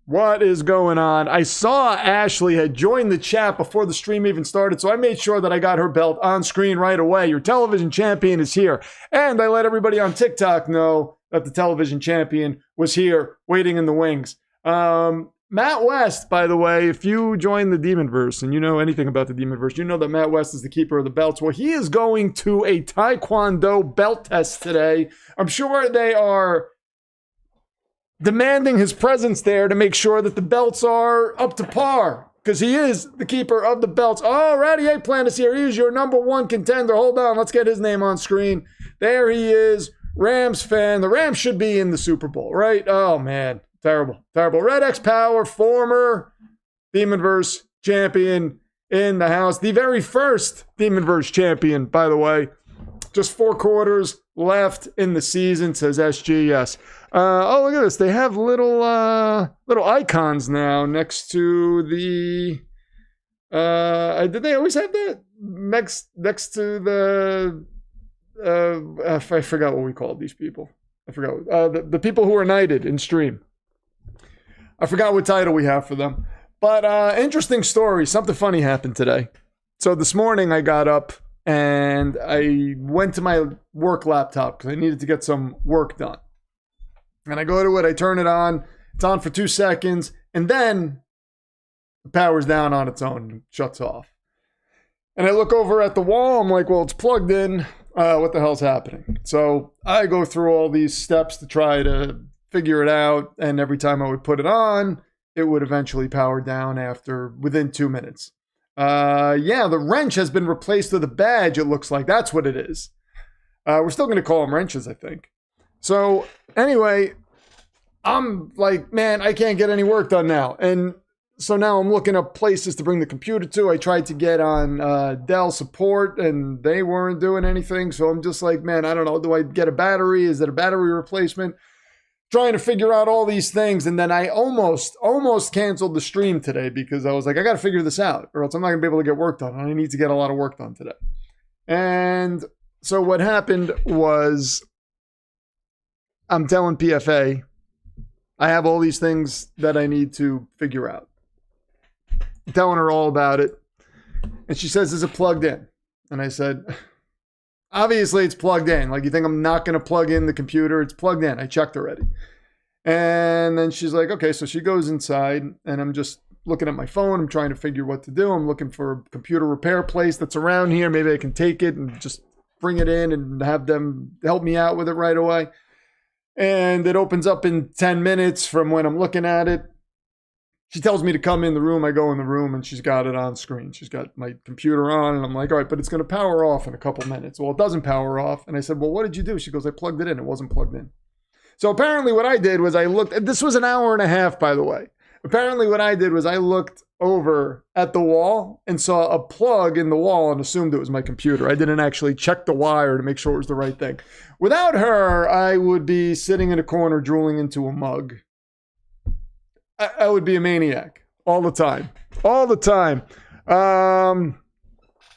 What is going on? I saw Ashley had joined the chat before the stream even started, so I made sure that I got her belt on screen right away. Your television champion is here. And I let everybody on TikTok know that the television champion was here waiting in the wings. Matt West, by the way, if you join the Demonverse and you know anything about the Demonverse, you know that Matt West is the keeper of the belts. Well, he is going to a Taekwondo belt test today. I'm sure they are demanding his presence there to make sure that the belts are up to par, because he is the keeper of the belts. Oh, Ratty Eggplant is here. He is your number one contender. Hold on. Let's get his name on screen. There he is. Rams fan. The Rams should be in the Super Bowl, right? Oh, man. Terrible. Terrible. Red X Power, former Demonverse champion in the house. The very first Demonverse champion, by the way. Just 4 quarters left in the season, says SGS. Oh, look at this. They have little icons now next to the... did they always have that? Next to the... I forgot what we called these people. I forgot. The people who are knighted in stream. I forgot what title we have for them. But interesting story. Something funny happened today. So this morning I got up and I went to my work laptop because I needed to get some work done. And I go to it, I turn it on. It's on for 2 seconds. And then the power's down on its own and shuts off. And I look over at the wall. I'm like, well, it's plugged in. What the hell's happening? So I go through all these steps to try to figure it out. And every time I would put it on, it would eventually power down within 2 minutes. Yeah, the wrench has been replaced with a badge, it looks like. That's what it is. We're still going to call them wrenches, I think. So anyway, I'm like, man, I can't get any work done now. And so now I'm looking up places to bring the computer to. I tried to get on Dell support and they weren't doing anything. So I'm just like, man, I don't know. Do I get a battery? Is it a battery replacement? Trying to figure out all these things. And then I almost canceled the stream today because I was like, I got to figure this out or else I'm not going to be able to get work done. I need to get a lot of work done today. And so what happened was I'm telling PFA, I have all these things that I need to figure out. I'm telling her all about it. And she says, is it plugged in? And I said, obviously it's plugged in. Like, you think I'm not going to plug in the computer? It's plugged in. I checked already. And then she's like, okay. So she goes inside and I'm just looking at my phone. I'm trying to figure what to do. I'm looking for a computer repair place that's around here. Maybe I can take it and just bring it in and have them help me out with it right away. And it opens up in 10 minutes from when I'm looking at it. She tells me to come in the room. I go in the room and she's got it on screen. She's got my computer on and I'm like, all right, but it's going to power off in a couple minutes. Well, it doesn't power off. And I said, well, what did you do? She goes, I plugged it in. It wasn't plugged in. So apparently what I did was I looked, this was an hour and a half, by the way. Apparently what I did was I looked over at the wall and saw a plug in the wall and assumed it was my computer. I didn't actually check the wire to make sure it was the right thing. Without her, I would be sitting in a corner drooling into a mug. I would be a maniac all the time. All the time.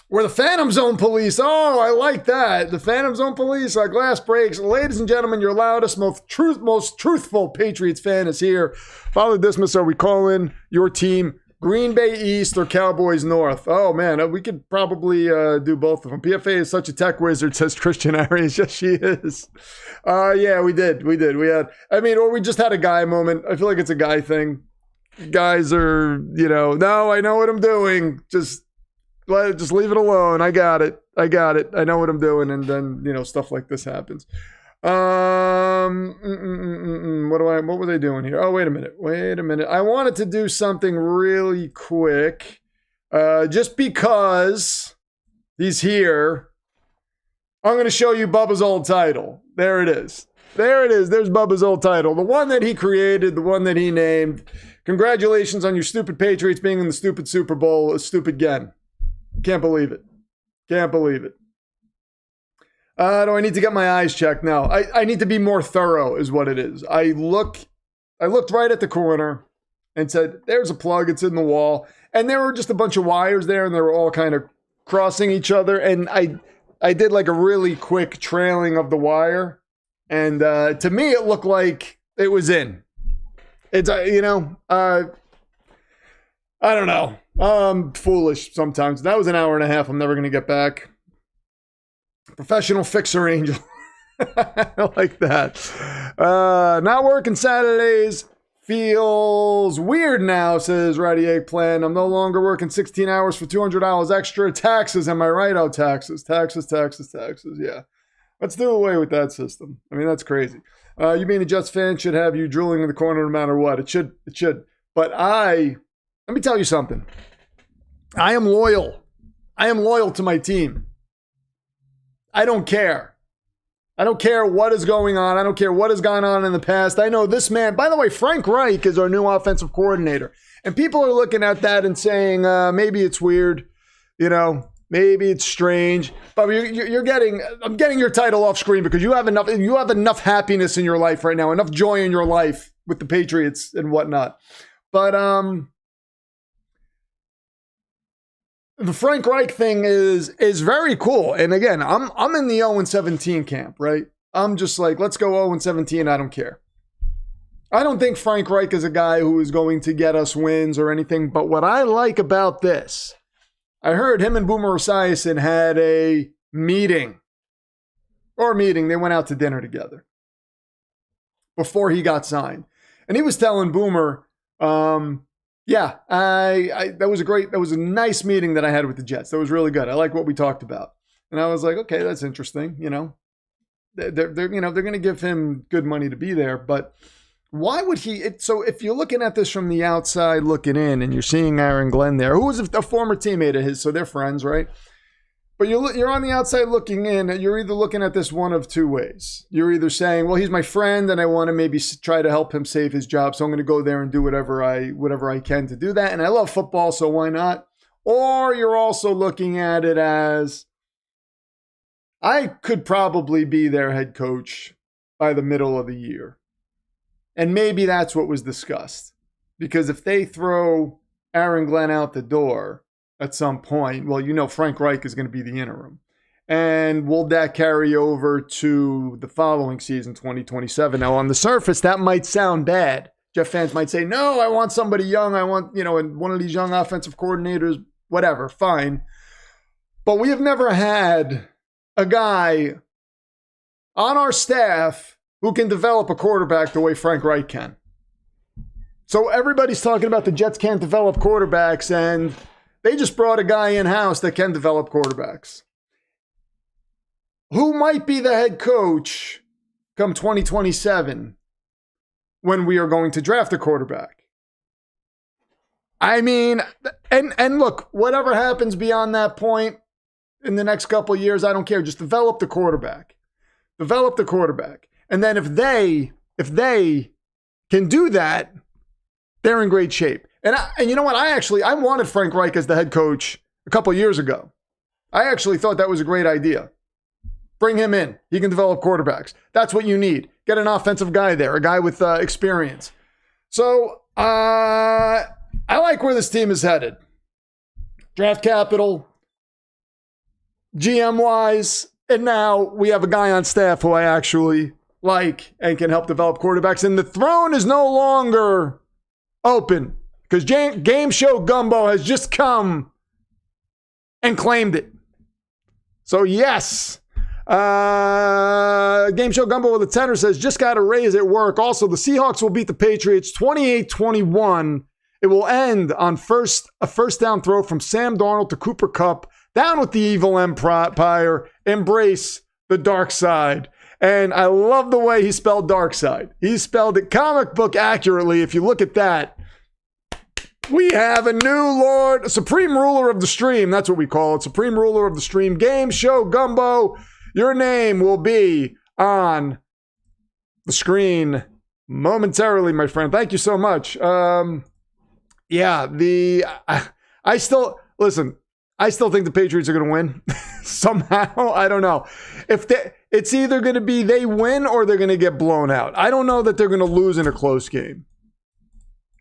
We're the Phantom Zone Police. Oh, I like that. The Phantom Zone Police, our glass breaks. Ladies and gentlemen, your loudest, most truthful Patriots fan is here. Father Dismas, are we calling your team Green Bay East or Cowboys North? Oh, man, we could probably do both of them. PFA is such a tech wizard, says Christian Arias. Yes, she is. Yeah, we did. We had, or we just had a guy moment. I feel like it's a guy thing. Guys are, no, I know what I'm doing. Just leave it alone. I got it. I know what I'm doing. And then, stuff like this happens. What were they doing here? Oh, wait a minute. I wanted to do something really quick. Just because he's here, I'm going to show you Bubba's old title. There it is. There's Bubba's old title. The one that he created, the one that he named. Congratulations on your stupid Patriots being in the stupid Super Bowl. Stupid again. Can't believe it. Do I need to get my eyes checked? No. I need to be more thorough is what it is. I looked right at the corner and said, there's a plug. It's in the wall. And there were just a bunch of wires there and they were all kind of crossing each other. And I did like a really quick trailing of the wire. And to me, it looked like it was in. It's, I don't know. Foolish sometimes. That was an hour and a half I'm never going to get back. Professional fixer angel. I like that. Not working Saturdays feels weird now, says Ratty Eggplant. I'm no longer working 16 hours for $200 extra. Taxes, am I right? Oh, taxes. Yeah. Let's do away with that system. I mean, that's crazy. You being a Jets fan should have you drooling in the corner no matter what. It should. But let me tell you something. I am loyal. I am loyal to my team. I don't care. I don't care what is going on. I don't care what has gone on in the past. I know this man, by the way, Frank Reich is our new offensive coordinator. And people are looking at that and saying, maybe it's weird, maybe it's strange. But I'm getting your title off screen because you have enough happiness in your life right now, enough joy in your life with the Patriots and whatnot. But the Frank Reich thing is very cool. And again, I'm in the 0-17 camp, right? I'm just like, let's go 0-17. I don't care. I don't think Frank Reich is a guy who is going to get us wins or anything. But what I like about this, I heard him and Boomer Esiason had a meeting. They went out to dinner together before he got signed. And he was telling Boomer, that was a nice meeting that I had with the Jets. That was really good. I like what we talked about. And I was like, okay, that's interesting. They're going to give him good money to be there, but why would he? So if you're looking at this from the outside looking in and you're seeing Aaron Glenn there, who was a former teammate of his, so they're friends, right? But you're on the outside looking in, and you're either looking at this one of two ways. You're either saying, well, he's my friend, and I want to maybe try to help him save his job, so I'm going to go there and do whatever I can to do that. And I love football, so why not? Or you're also looking at it as, I could probably be their head coach by the middle of the year. And maybe that's what was discussed. Because if they throw Aaron Glenn out the door at some point, well, Frank Reich is going to be the interim. And will that carry over to the following season, 2027? Now, on the surface, that might sound bad. Jet fans might say, no, I want somebody young. I want, one of these young offensive coordinators, whatever, fine. But we have never had a guy on our staff who can develop a quarterback the way Frank Reich can. So everybody's talking about the Jets can't develop quarterbacks, and they just brought a guy in-house that can develop quarterbacks. Who might be the head coach come 2027 when we are going to draft a quarterback? I mean, and look, whatever happens beyond that point in the next couple of years, I don't care. Just develop the quarterback. Develop the quarterback. And then if they can do that, they're in great shape. And you know what? I wanted Frank Reich as the head coach a couple years ago. I actually thought that was a great idea. Bring him in. He can develop quarterbacks. That's what you need. Get an offensive guy there, a guy with experience. So I like where this team is headed. Draft capital, GM-wise, and now we have a guy on staff who I actually like and can help develop quarterbacks. And the throne is no longer open because Game Show Gumbo has just come and claimed it. So yes, Game Show Gumbo with a tenor says, just got a raise at work. Also, the Seahawks will beat the Patriots 28-21. It will end on a first down throw from Sam Darnold to Cooper Kupp. Down with the evil empire. Embrace the dark side. And I love the way he spelled dark side. He spelled it comic book accurately. If you look at that, we have a new Lord, Supreme Ruler of the Stream. That's what we call it. Supreme Ruler of the Stream. Game Show Gumbo. Your name will be on the screen momentarily, my friend. Thank you so much. I still think the Patriots are going to win somehow. I don't know. It's either going to be they win or they're going to get blown out. I don't know that they're going to lose in a close game.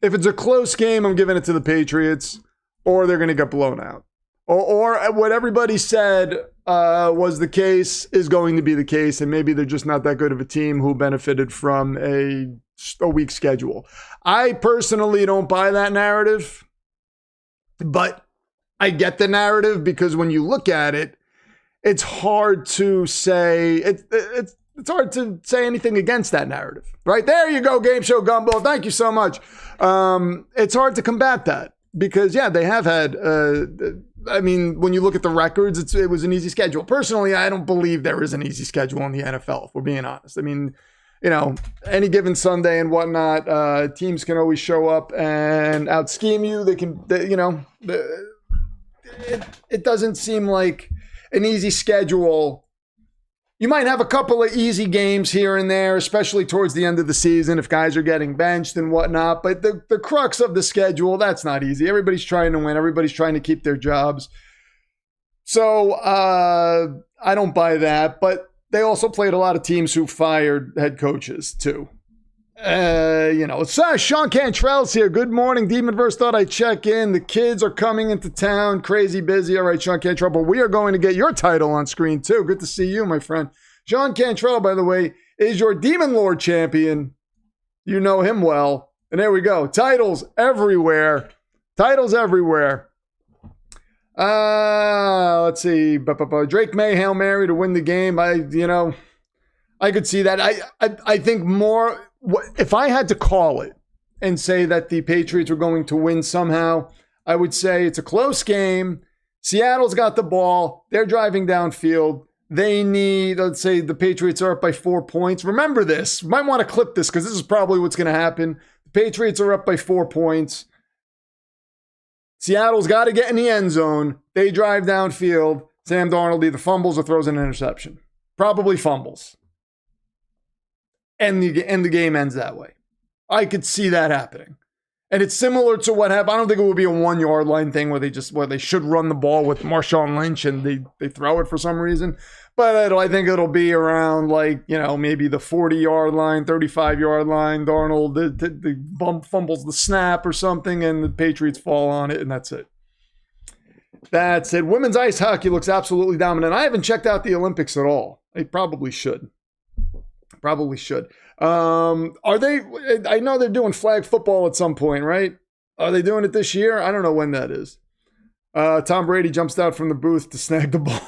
If it's a close game, I'm giving it to the Patriots, or they're going to get blown out. Or what everybody said was the case is going to be the case, and maybe they're just not that good of a team who benefited from a a weak schedule. I personally don't buy that narrative, but I get the narrative because when you look at it, it's hard to say it's hard to say anything against that narrative, right? There you go, Game Show Gumbo. Thank you so much. It's hard to combat that because, yeah, they have had, I mean, when you look at the records, it was an easy schedule. Personally, I don't believe there is an easy schedule in the NFL, if we're being honest. I mean, you know, any given Sunday and whatnot, teams can always show up and out-scheme you. It doesn't seem like an easy schedule. You might have a couple of easy games here and there, especially towards the end of the season if guys are getting benched and whatnot. But the crux of the schedule, that's not easy. Everybody's trying to win. Everybody's trying to keep their jobs. So I don't buy that. But they also played a lot of teams who fired head coaches too. It's Sean Cantrell's here. Good morning. Demonverse thought I'd check in. The kids are coming into town. Crazy busy. All right, Sean Cantrell, but we are going to get your title on screen too. Good to see you, my friend. Sean Cantrell, by the way, is your Demon Lord champion. You know him well. And there we go. Titles everywhere. Titles everywhere. Let's see. Drake May, Hail Mary to win the game. I could see that. I think more... If I had to call it and say that the Patriots were going to win somehow, I would say it's a close game. Seattle's got the ball. They're driving downfield. They need, let's say the Patriots are up by 4 points. Remember this. You might want to clip this because this is probably what's going to happen. The Patriots are up by 4 points. Seattle's got to get in the end zone. They drive downfield. Sam Darnold either fumbles or throws an interception. Probably fumbles. And the game ends that way. I could see that happening. And it's similar to what happened. I don't think it would be a 1 yard line thing where they should run the ball with Marshawn Lynch and they throw it for some reason. But I think it'll be around maybe the 40-yard line, 35-yard line. Darnold the fumbles the snap or something and the Patriots fall on it and that's it. That's it. Women's ice hockey looks absolutely dominant. I haven't checked out the Olympics at all. I probably should. Are they, I know they're doing flag football at some point, right? Are they doing it this year? I don't know when that is. Tom Brady jumps out from the booth to snag the ball.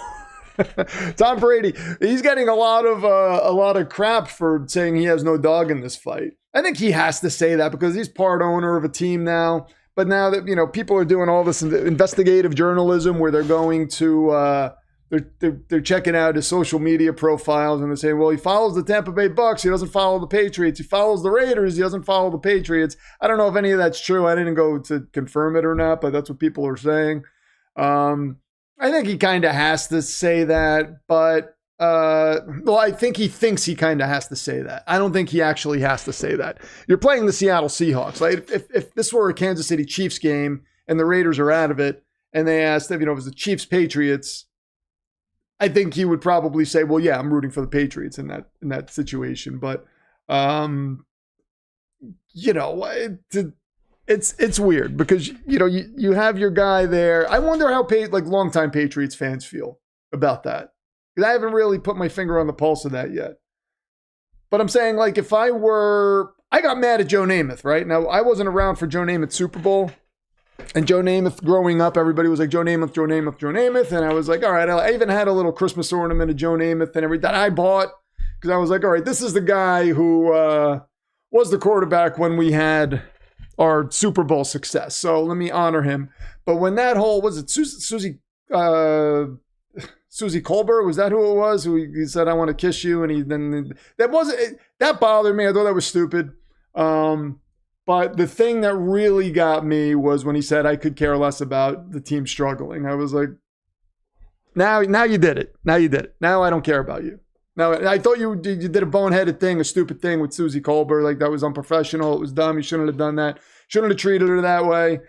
Tom Brady, he's getting a lot of crap for saying he has no dog in this fight. I think he has to say that because he's part owner of a team now. But now that, people are doing all this investigative journalism where they're going to, They're checking out his social media profiles and they're saying, well, he follows the Tampa Bay Bucks. He doesn't follow the Patriots. He follows the Raiders. He doesn't follow the Patriots. I don't know if any of that's true. I didn't go to confirm it or not, but that's what people are saying. I think he kind of has to say that, but I think he thinks he kind of has to say that. I don't think he actually has to say that. You're playing the Seattle Seahawks. Like if this were a Kansas City Chiefs game and the Raiders are out of it and they asked if, it was the Chiefs Patriots, I think he would probably say, well, yeah, I'm rooting for the Patriots in that situation. But, it's weird because, you have your guy there. I wonder how longtime Patriots fans feel about that. Because I haven't really put my finger on the pulse of that yet. But I'm saying, if I got mad at Joe Namath, right? Now, I wasn't around for Joe Namath's Super Bowl. And Joe Namath, growing up, everybody was like, Joe Namath, Joe Namath, Joe Namath. And I was like, all right, I even had a little Christmas ornament of Joe Namath and everything that I bought because I was like, all right, this is the guy who was the quarterback when we had our Super Bowl success. So let me honor him. But when that whole, was it Susie Colbert? Was that who it was? Who he said, I want to kiss you. And that bothered me. I thought that was stupid. But the thing that really got me was when he said I could care less about the team struggling. I was like, now you did it. Now you did it. Now I don't care about you. Now, I thought you did a boneheaded thing, a stupid thing with Susie Colbert. That was unprofessional. It was dumb. You shouldn't have done that. Shouldn't have treated her that way.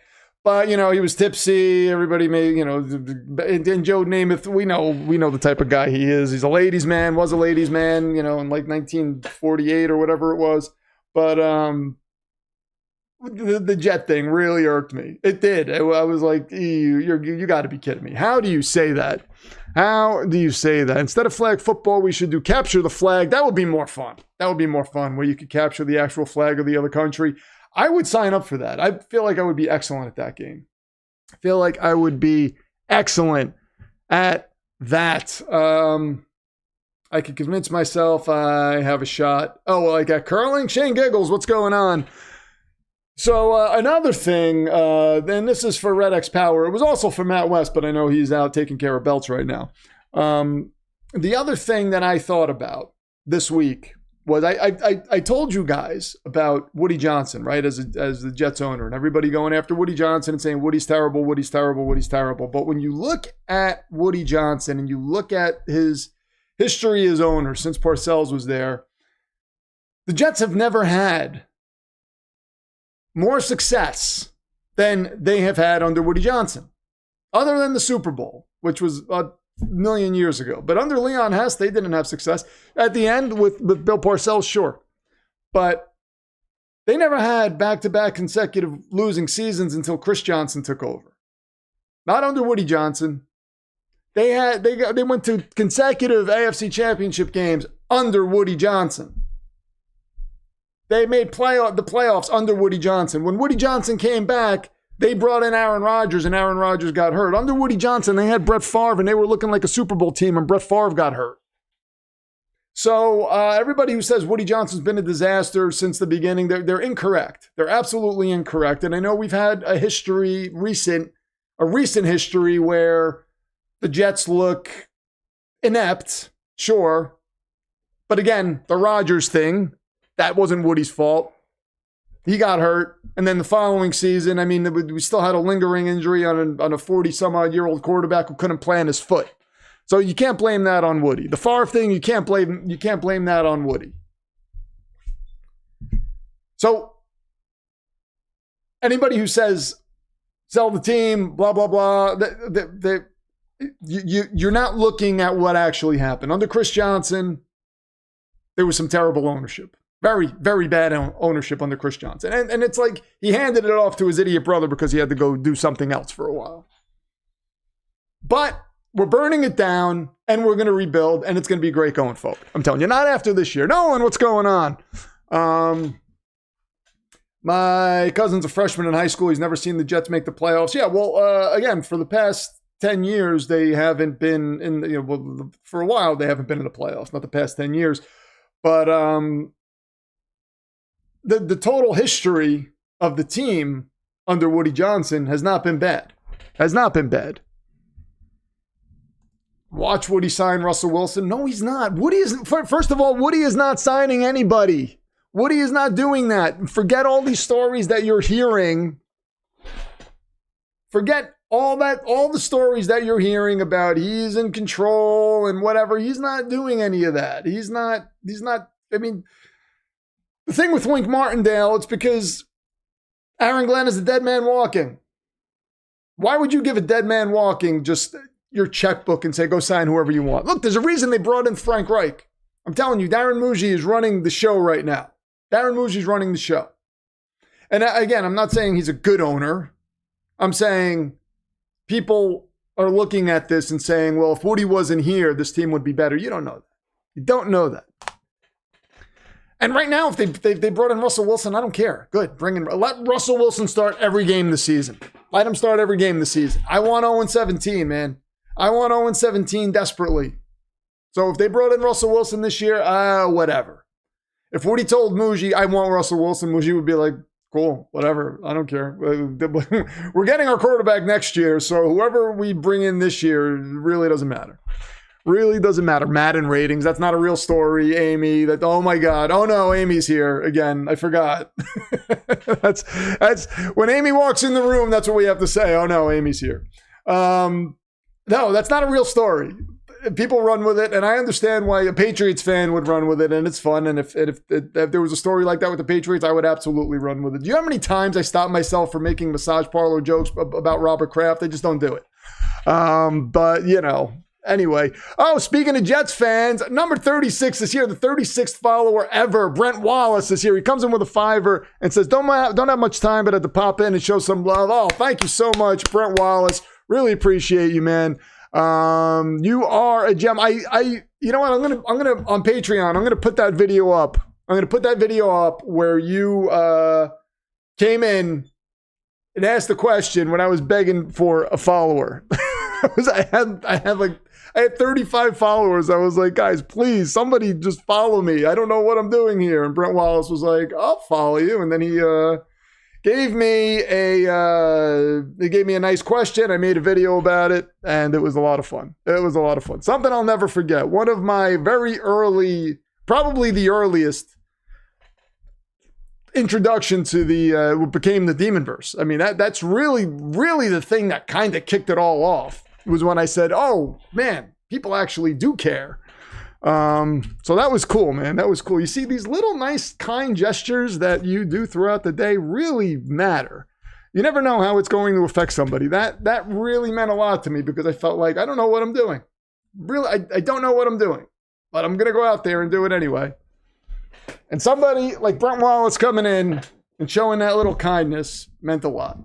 But, he was tipsy. Everybody made, and Joe Namath, we know the type of guy he is. He's a ladies' man, was a ladies' man, in 1948 or whatever it was. But, the jet thing really irked me. It did. I was like, you got to be kidding me. How do you say that? How do you say that? Instead of flag football, we should do capture the flag. That would be more fun. That would be more fun, where you could capture the actual flag of the other country. I would sign up for that. I feel like I would be excellent at that game. I feel like I would be excellent at that. I could convince myself I have a shot. Oh, well, like at curling? Shane Giggles, what's going on? So another thing, and this is for Red X Power. It was also for Matt West, but I know he's out taking care of belts right now. The other thing that I thought about this week was I told you guys about Woody Johnson, right, as the Jets owner, and everybody going after Woody Johnson and saying Woody's terrible, Woody's terrible, Woody's terrible. But when you look at Woody Johnson and you look at his history as owner since Parcells was there, the Jets have never had more success than they have had under Woody Johnson, other than the Super Bowl, which was a million years ago. But under Leon Hess, they didn't have success. At the end with Bill Parcells, sure. But they never had back-to-back consecutive losing seasons until Chris Johnson took over. Not under Woody Johnson. They went to consecutive AFC Championship games under Woody Johnson. They made the playoffs under Woody Johnson. When Woody Johnson came back, they brought in Aaron Rodgers, and Aaron Rodgers got hurt. Under Woody Johnson, they had Brett Favre, and they were looking like a Super Bowl team, and Brett Favre got hurt. So everybody who says Woody Johnson's been a disaster since the beginning, they're incorrect. They're absolutely incorrect. And I know we've had a recent history where the Jets look inept, sure. But again, the Rodgers thing, that wasn't Woody's fault. He got hurt. And then the following season, I mean, we still had a lingering injury on a 40-some-odd-year-old quarterback who couldn't plant his foot. So you can't blame that on Woody. The Favre thing, you can't blame that on Woody. So anybody who says sell the team, blah, blah, blah, you're not looking at what actually happened. Under Chris Johnson, there was some terrible ownership. Very, very bad ownership under Chris Johnson. And it's like he handed it off to his idiot brother because he had to go do something else for a while. But we're burning it down, and we're going to rebuild, and it's going to be great going forward. I'm telling you, not after this year. Nolan, what's going on? My cousin's a freshman in high school. He's never seen the Jets make the playoffs. Yeah, well, again, for the past 10 years, they haven't been for a while, they haven't been in the playoffs. Not the past 10 years. But the total history of the team under Woody Johnson has not been bad. Has not been bad. Watch Woody sign Russell Wilson. No, he's not. First of all, Woody is not signing anybody. Woody is not doing that. Forget all these stories that you're hearing. Forget all the stories that you're hearing about he's in control and whatever. He's not doing any of that. He's not, I mean, the thing with Wink Martindale, it's because Aaron Glenn is a dead man walking. Why would you give a dead man walking just your checkbook and say, go sign whoever you want? Look, there's a reason they brought in Frank Reich. I'm telling you, Darren Muji is running the show right now. Darren Muji's running the show. And again, I'm not saying he's a good owner. I'm saying people are looking at this and saying, well, if Woody wasn't here, this team would be better. You don't know that. You don't know that. And right now, if they brought in Russell Wilson, I don't care. Good. Let Russell Wilson start every game this season. Let him start every game this season. I want 0-17, man. I want 0-17 desperately. So if they brought in Russell Wilson this year, whatever. If Woody told Muji, I want Russell Wilson, Muji would be like, cool, whatever. I don't care. We're getting our quarterback next year, so whoever we bring in this year really doesn't matter. Really doesn't matter. Madden ratings, that's not a real story. Amy, oh my God. Oh no, Amy's here again. I forgot. that's when Amy walks in the room, that's what we have to say. Oh no, Amy's here. No, that's not a real story. People run with it, and I understand why a Patriots fan would run with it, and it's fun. And if there was a story like that with the Patriots, I would absolutely run with it. Do you know how many times I stopped myself from making massage parlor jokes about Robert Kraft? I just don't do it. But, you know, anyway. Oh, speaking of Jets fans, number 36 is here, the 36th follower ever. Brent Wallace is here. He comes in with a $5 and says, don't have much time, but I had to pop in and show some love. Oh, thank you so much, Brent Wallace. Really appreciate you, man. You are a gem. You know what? I'm gonna on Patreon. I'm gonna put that video up. I'm gonna put that video up where you came in and asked the question when I was begging for a follower. I had 35 followers. I was like, guys, please, somebody just follow me. I don't know what I'm doing here. And Brent Wallace was like, I'll follow you. And then he gave me a nice question. I made a video about it, and it was a lot of fun. It was a lot of fun. Something I'll never forget. One of my very early, probably the earliest introduction to what became the Demonverse. I mean, that's really the thing that kind of kicked it all off. Was when I said, oh man, people actually do care. So that was cool, man. That was cool. You see, these little nice kind gestures that you do throughout the day really matter. You never know how it's going to affect somebody. That really meant a lot to me because I felt like I don't know what I'm doing. Really, I don't know what I'm doing, but I'm gonna go out there and do it anyway. And somebody like Brent Wallace coming in and showing that little kindness meant a lot.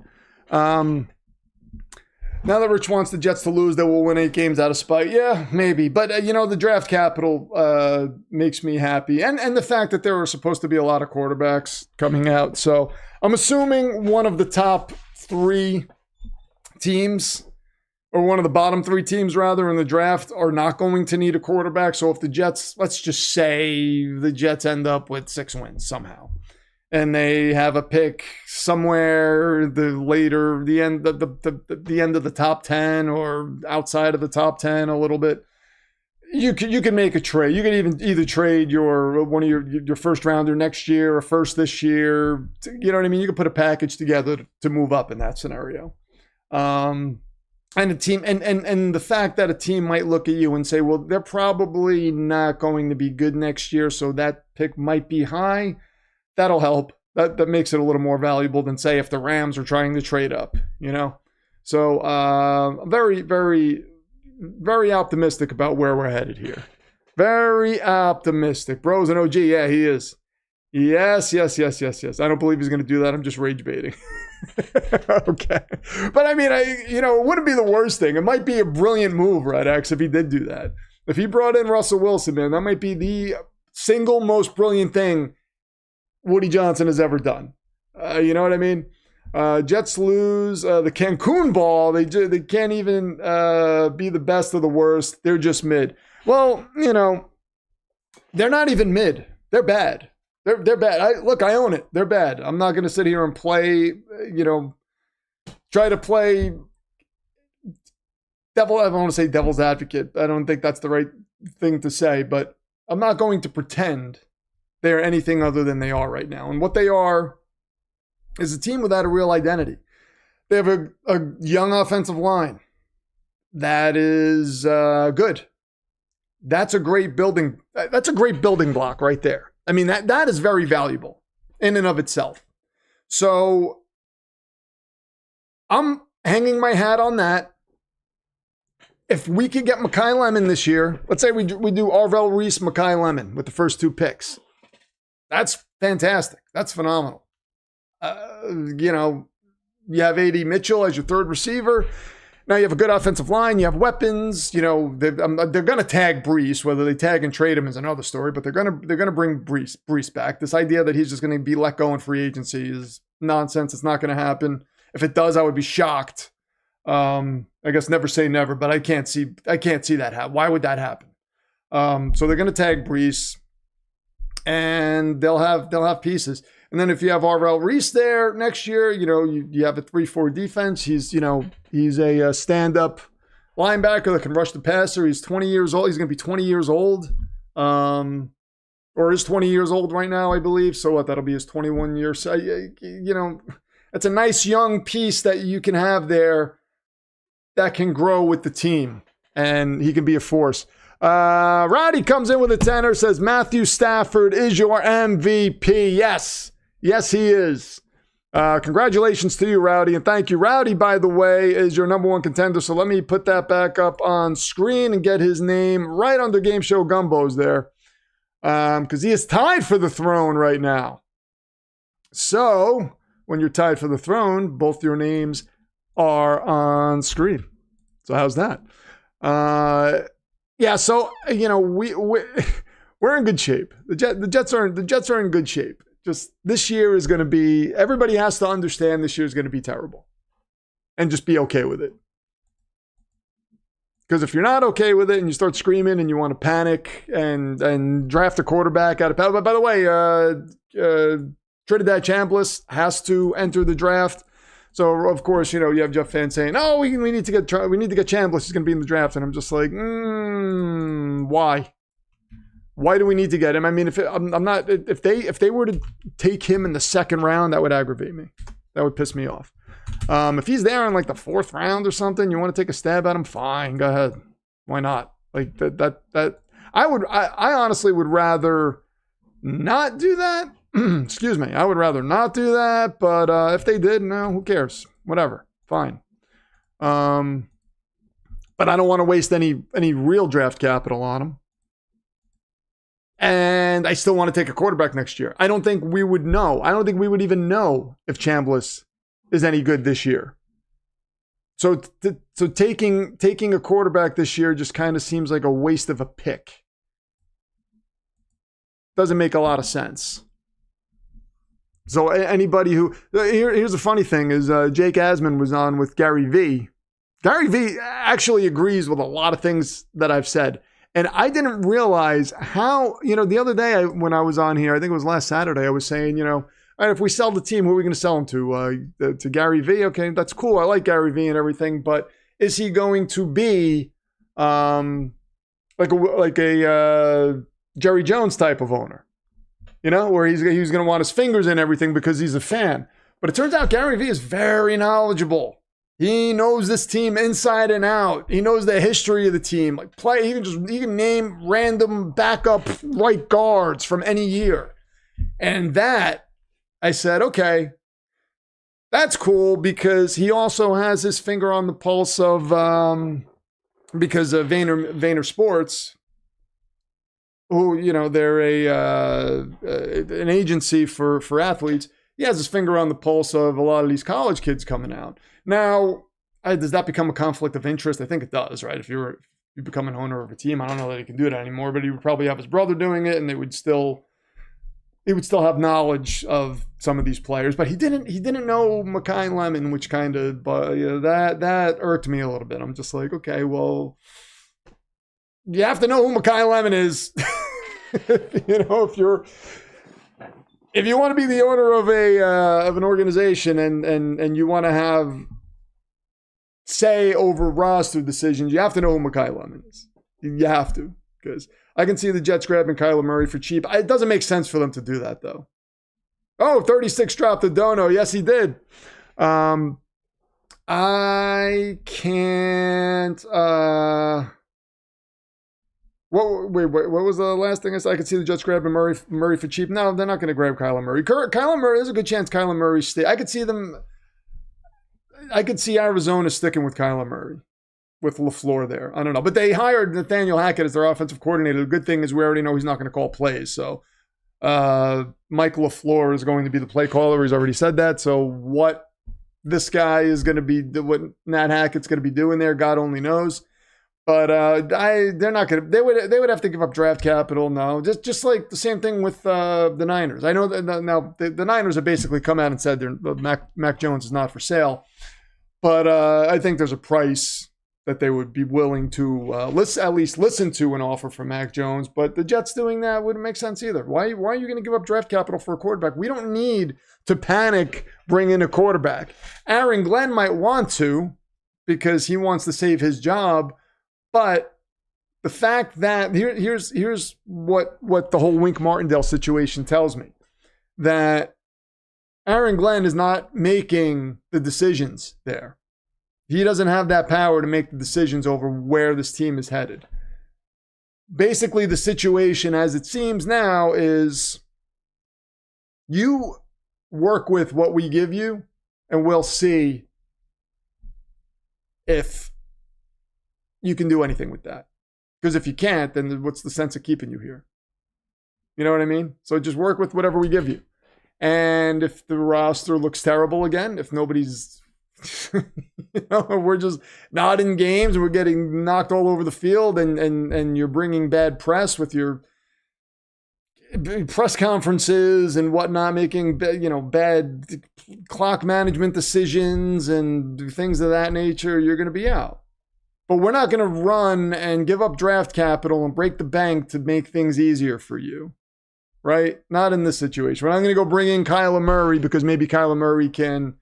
Now that Rich wants the Jets to lose, they will win 8 games out of spite. Yeah, maybe. But, the draft capital makes me happy. And the fact that there are supposed to be a lot of quarterbacks coming out. So I'm assuming one of the top 3 teams, or one of the bottom 3 teams, rather, in the draft are not going to need a quarterback. So if the Jets, let's just say the Jets end up with 6 wins somehow, and they have a pick somewhere the end of the top 10 or outside of the top 10 a little bit, you can make a trade. You can even either trade one of your first rounder next year or first this year. You know what I mean? You can put a package together to move up in that scenario. And a team and the fact that a team might look at you and say, well, they're probably not going to be good next year, so that pick might be high. That'll help. That makes it a little more valuable than, say, if the Rams are trying to trade up, So very, very, very optimistic about where we're headed here. Very optimistic. Bros and OG, yeah, he is. Yes. I don't believe he's going to do that. I'm just rage baiting. Okay. But I mean, it wouldn't be the worst thing. It might be a brilliant move, right, X, if he did do that. If he brought in Russell Wilson, man, that might be the single most brilliant thing Woody Johnson has ever done. You know what I mean? Jets lose the Cancun Ball. They can't even be the best of the worst. They're just mid. Well, they're not even mid. They're bad. They're bad. I own it. They're bad. I'm not going to sit here and play, try to play I don't want to say devil's advocate. I don't think that's the right thing to say, but I'm not going to pretend they are anything other than they are right now. And what they are is a team without a real identity. They have a young offensive line that is good. That's a great building block right there. I mean, that is very valuable in and of itself. So I'm hanging my hat on that. If we could get Mekhi Lemon this year, let's say we do Arvell Reese, Mekhi Lemon with the first 2 picks. That's fantastic. That's phenomenal. You have A.D. Mitchell as your third receiver. Now you have a good offensive line. You have weapons. They're going to tag Brees. Whether they tag and trade him is another story. But they're going to bring Brees back. This idea that he's just going to be let go in free agency is nonsense. It's not going to happen. If it does, I would be shocked. I guess never say never, but I can't see that happen. Why would that happen? So they're going to tag Brees, and they'll have pieces. And then if you have Arvell Reese there next year, you have a 3-4 defense. He's a stand-up linebacker that can rush the passer. He's 20 years old. He's going to be 20 years old, or is 20 years old right now, I believe. So what? That'll be his 21 years. So, it's a nice young piece that you can have there that can grow with the team, and he can be a force. Rowdy comes in with a tenner, says Matthew Stafford is your MVP. Yes, he is. Congratulations to you, Rowdy, and thank you. Rowdy, by the way, is your number 1 contender, so let me put that back up on screen and get his name right under Game Show Gumbos there, because he is tied for the throne right now. So when you're tied for the throne, both your names are on screen. So how's that? Yeah, so we're in good shape. The Jets are in good shape. Just this year is going to be, everybody has to understand this year is going to be terrible and just be okay with it. Because if you're not okay with it and you start screaming and you want to panic and draft a quarterback out of, by the way, Trinidad Chambliss has to enter the draft. So of course, you have Jeff fans saying, "Oh, we need to get Chambliss. He's going to be in the draft." And I'm just like, why? Why do we need to get him? I mean, if they were to take him in the second round, that would aggravate me. That would piss me off. If he's there in like the fourth round or something, you want to take a stab at him, fine, go ahead. Why not? Like that. I honestly would rather not do that. Excuse me. I would rather not do that. But if they did, no, who cares? Whatever, fine. But I don't want to waste any real draft capital on him. And I still want to take a quarterback next year. I don't think we would know. I don't think we would even know if Chambliss is any good this year. So taking a quarterback this year just kind of seems like a waste of a pick. Doesn't make a lot of sense. So anybody who... Here's the funny thing is Jake Asman was on with Gary Vee. Gary Vee actually agrees with a lot of things that I've said. And I didn't realize how, the other day when I was on here, I think it was last Saturday, I was saying, all right, if we sell the team, who are we going to sell him to? To Gary Vee? Okay, that's cool. I like Gary Vee and everything, but is he going to be like a Jerry Jones type of owner? Where he's going to want his fingers in everything because he's a fan. But it turns out Gary Vee is very knowledgeable. He knows this team inside and out. He knows the history of the team. He can name random backup right guards from any year. And that, I said, okay, that's cool because he also has his finger on the pulse of because of Vayner Sports, who they're an agency for athletes. He has his finger on the pulse of a lot of these college kids coming out. Now, does that become a conflict of interest? I think it does, right? If you become an owner of a team, I don't know that he can do that anymore, but he would probably have his brother doing it, and he would still have knowledge of some of these players. But he didn't know Makai Lemon, which kind of that irked me a little bit. I'm just like, okay, well, you have to know who Makai Lemon is. If you want to be the owner of an organization and you want to have say over roster decisions, you have to know who Makai Lemon is. You have to, because I can see the Jets grabbing Kyler Murray for cheap. It doesn't make sense for them to do that, though. Oh, 36 dropped the dono. Yes, he did. I can't... What was the last thing I said? I could see the Jets grabbing Murray for cheap. No, they're not going to grab Kyler Murray. Kyler Murray, there's a good chance Kyler Murray stay. I could see Arizona sticking with Kyler Murray with LaFleur there. I don't know. But they hired Nathaniel Hackett as their offensive coordinator. The good thing is we already know he's not going to call plays. So Mike LaFleur is going to be the play caller. He's already said that. So what this guy is going to be, what Nat Hackett's going to be doing there, God only knows. But they're not going to. They would have to give up draft capital. No, just like the same thing with the Niners. I know that now the Niners have basically come out and said Mac Jones is not for sale. But I think there's a price that they would be willing to at least listen to an offer from Mac Jones. But the Jets doing that wouldn't make sense either. Why are you going to give up draft capital for a quarterback? We don't need to panic bring in a quarterback. Aaron Glenn might want to because he wants to save his job. But the fact that here's what the whole Wink Martindale situation tells me, that Aaron Glenn is not making the decisions there. He doesn't have that power to make the decisions over where this team is headed. Basically, the situation as it seems now is you work with what we give you, and we'll see if you can do anything with that. Because if you can't, then what's the sense of keeping you here? You know what I mean? So just work with whatever we give you. And if the roster looks terrible again, if nobody's We're just not in games. We're getting knocked all over the field, and you're bringing bad press with your press conferences and whatnot, making bad clock management decisions and things of that nature. You're going to be out. But we're not going to run and give up draft capital and break the bank to make things easier for you, right? Not in this situation. We're not going to go bring in Kyler Murray because maybe Kyler Murray can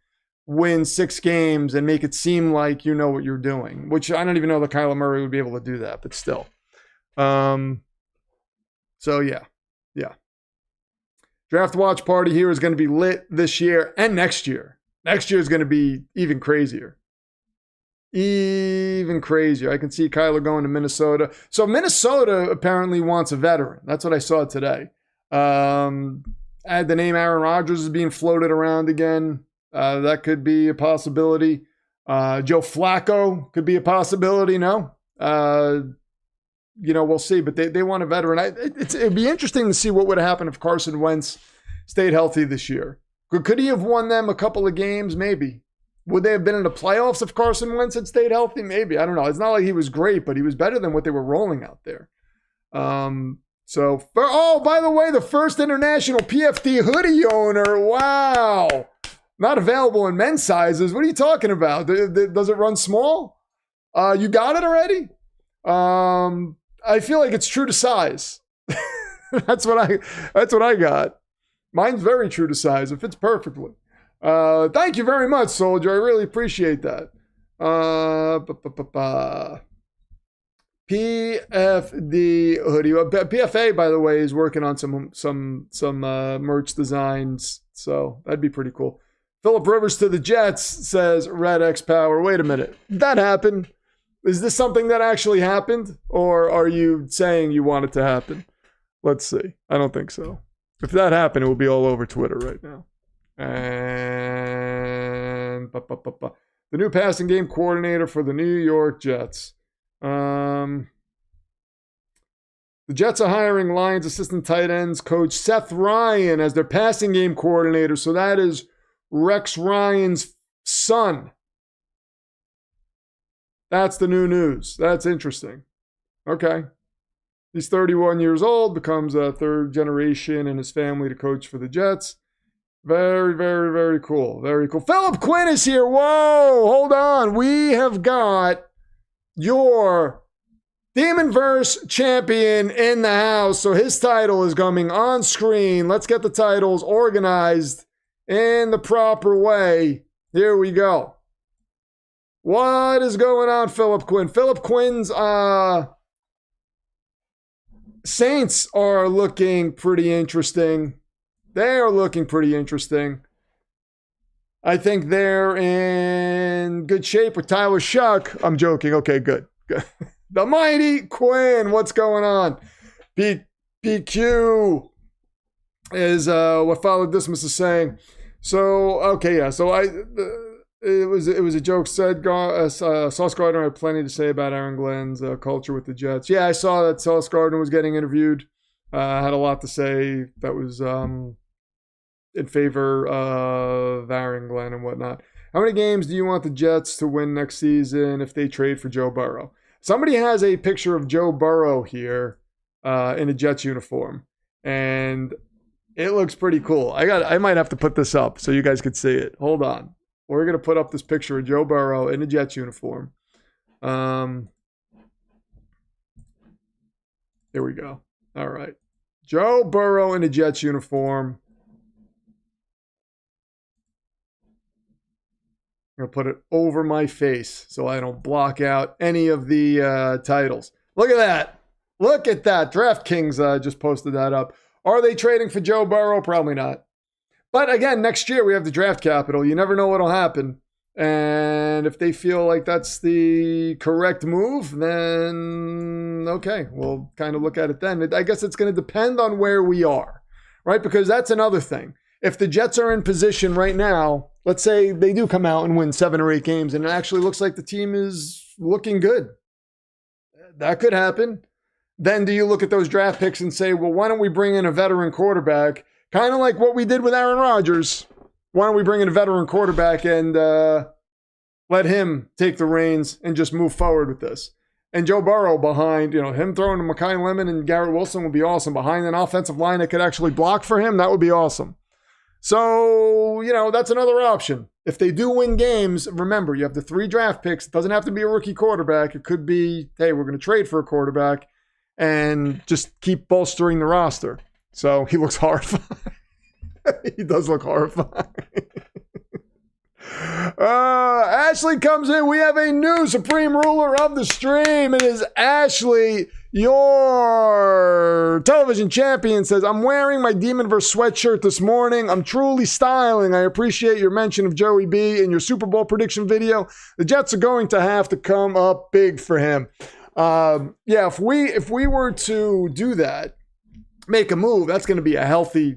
win 6 games and make it seem like you know what you're doing, which I don't even know that Kyler Murray would be able to do that, but still. So, yeah. Draft watch party here is going to be lit this year and next year. Next year is going to be even crazier. Even crazier. I can see Kyler going to Minnesota. So Minnesota apparently wants a veteran. That's what I saw today. The name Aaron Rodgers is being floated around again. That could be a possibility. Joe Flacco could be a possibility. No, we'll see. But they want a veteran. It'd be interesting to see what would have happened if Carson Wentz stayed healthy this year. Could he have won them a couple of games? Maybe. Would they have been in the playoffs if Carson Wentz had stayed healthy? Maybe. I don't know. It's not like he was great, but he was better than what they were rolling out there. By the way, the first international PFD hoodie owner. Wow. Not available in men's sizes. What are you talking about? Does it run small? You got it already? I feel like it's true to size. That's what I got. Mine's very true to size. It fits perfectly. Thank you very much, Soldier. I really appreciate that. PFD hoodie. PFA, by the way, is working on some merch designs, so that'd be pretty cool. Philip Rivers to the Jets says Red X Power. Wait a minute, that happened? Is this something that actually happened, or are you saying you want it to happen? Let's see. I don't think so. If that happened, it will be all over Twitter right now. And the new passing game coordinator for the New York Jets. The Jets are hiring Lions assistant tight ends coach Seth Ryan as their passing game coordinator. So that is Rex Ryan's son. That's the new news. That's interesting. Okay. He's 31 years old, becomes a third generation in his family to coach for the Jets. Very, very, very cool. Very cool. Philip Quinn is here. Whoa, hold on. We have got your Demonverse champion in the house. So his title is coming on screen. Let's get the titles organized in the proper way. Here we go. What is going on, Philip Quinn? Philip Quinn's Saints are looking pretty interesting. They are looking pretty interesting. I think they're in good shape with Tyler Shuck. I'm joking. Okay, good. The mighty Quinn. What's going on? BQ is what Father Dismas is saying. So, okay, yeah. So it was a joke. Said Sauce Gardner had plenty to say about Aaron Glenn's culture with the Jets. Yeah, I saw that Sauce Gardner was getting interviewed. Had a lot to say that was in favor of Aaron Glenn and whatnot. How many games do you want the Jets to win next season if they trade for Joe Burrow? Somebody has a picture of Joe Burrow here in a Jets uniform, and it looks pretty cool. I might have to put this up so you guys could see it. Hold on. We're going to put up this picture of Joe Burrow in a Jets uniform. Here we go. All right. Joe Burrow in a Jets uniform. I'm going to put it over my face so I don't block out any of the titles. Look at that. Look at that. DraftKings just posted that up. Are they trading for Joe Burrow? Probably not. But again, next year we have the draft capital. You never know what will happen. And if they feel like that's the correct move, then okay, we'll kind of look at it then. I guess it's going to depend on where we are, right? Because that's another thing. If the Jets are in position right now, let's say they do come out and win 7 or 8 games, and it actually looks like the team is looking good. That could happen. Then do you look at those draft picks and say, well, why don't we bring in a veteran quarterback? Kind of like what we did with Aaron Rodgers. Why don't we bring in a veteran quarterback and let him take the reins and just move forward with this. And Joe Burrow behind, him throwing to Mekhi Lemon and Garrett Wilson would be awesome. Behind an offensive line that could actually block for him, that would be awesome. So, that's another option. If they do win games, remember, you have the 3 draft picks. It doesn't have to be a rookie quarterback. It could be, hey, we're going to trade for a quarterback and just keep bolstering the roster. So he looks horrified. He does look horrified. Ashley comes in. We have a new Supreme Ruler of the stream. It is Ashley, your television champion, says, I'm wearing my Demonverse sweatshirt this morning. I'm truly styling. I appreciate your mention of Joey B in your Super Bowl prediction video. The Jets are going to have to come up big for him. If we were to do that, make a move, that's going to be a healthy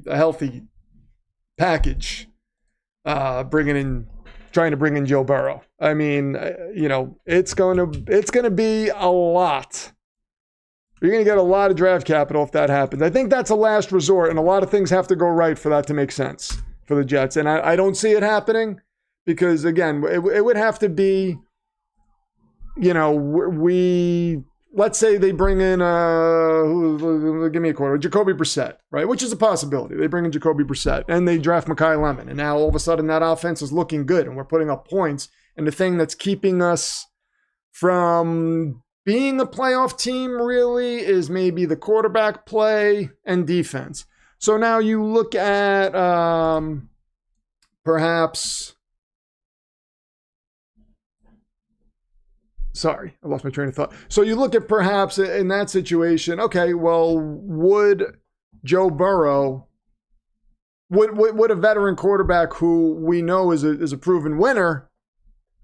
package. Trying to bring in Joe Burrow. I mean, it's going to be a lot. You're going to get a lot of draft capital if that happens. I think that's a last resort, and a lot of things have to go right for that to make sense for the Jets. And I don't see it happening because, again, it would have to be, let's say they bring in, give me a quarter, Jacoby Brissett, right? Which is a possibility. They bring in Jacoby Brissett and they draft Mekhi Lemon. And now all of a sudden that offense is looking good and we're putting up points. And the thing that's keeping us from being a playoff team really is maybe the quarterback play and defense. So now you look at perhaps... Sorry, I lost my train of thought. So you look at perhaps in that situation, okay, well, would Joe Burrow, would a veteran quarterback who we know is a proven winner,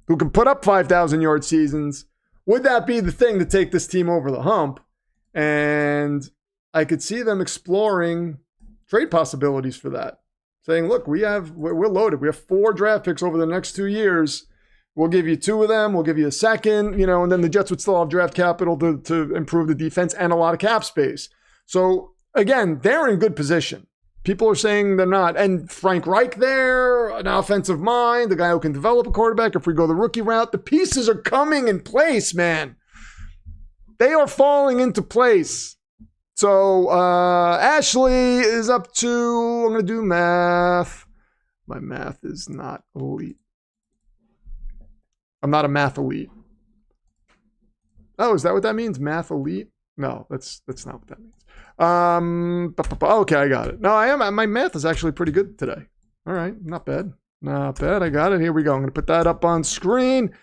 who can put up 5,000-yard seasons, would that be the thing to take this team over the hump? And I could see them exploring trade possibilities for that. Saying, look, we're loaded. We have 4 draft picks over the next 2 years. We'll give you 2 of them. We'll give you a second, and then the Jets would still have draft capital to improve the defense and a lot of cap space. So, again, they're in good position. People are saying they're not. And Frank Reich there, an offensive mind, the guy who can develop a quarterback if we go the rookie route. The pieces are coming in place, man. They are falling into place. So, Ashley is up to, I'm going to do math. My math is not elite. I'm not a math elite. Oh, is that what that means? Math elite? No, that's not what that means. Okay, I got it. No, I am. My math is actually pretty good today. All right, not bad. Not bad. I got it. Here we go. I'm going to put that up on screen.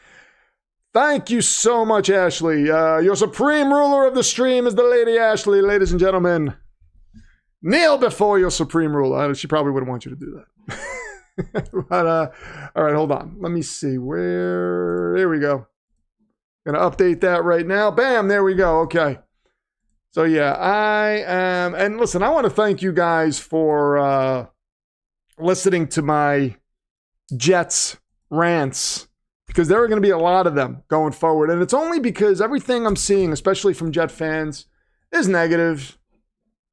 Thank you so much, Ashley. Your supreme ruler of the stream is the Lady Ashley, ladies and gentlemen. Kneel before your supreme ruler. She probably wouldn't want you to do that. But, all right, hold on. Let me see where. There we go. Gonna update that right now. Bam, there we go. Okay. So yeah, I am. And listen, I want to thank you guys for listening to my Jets rants, because there are going to be a lot of them going forward. And it's only because everything I'm seeing, especially from Jet fans, is negative.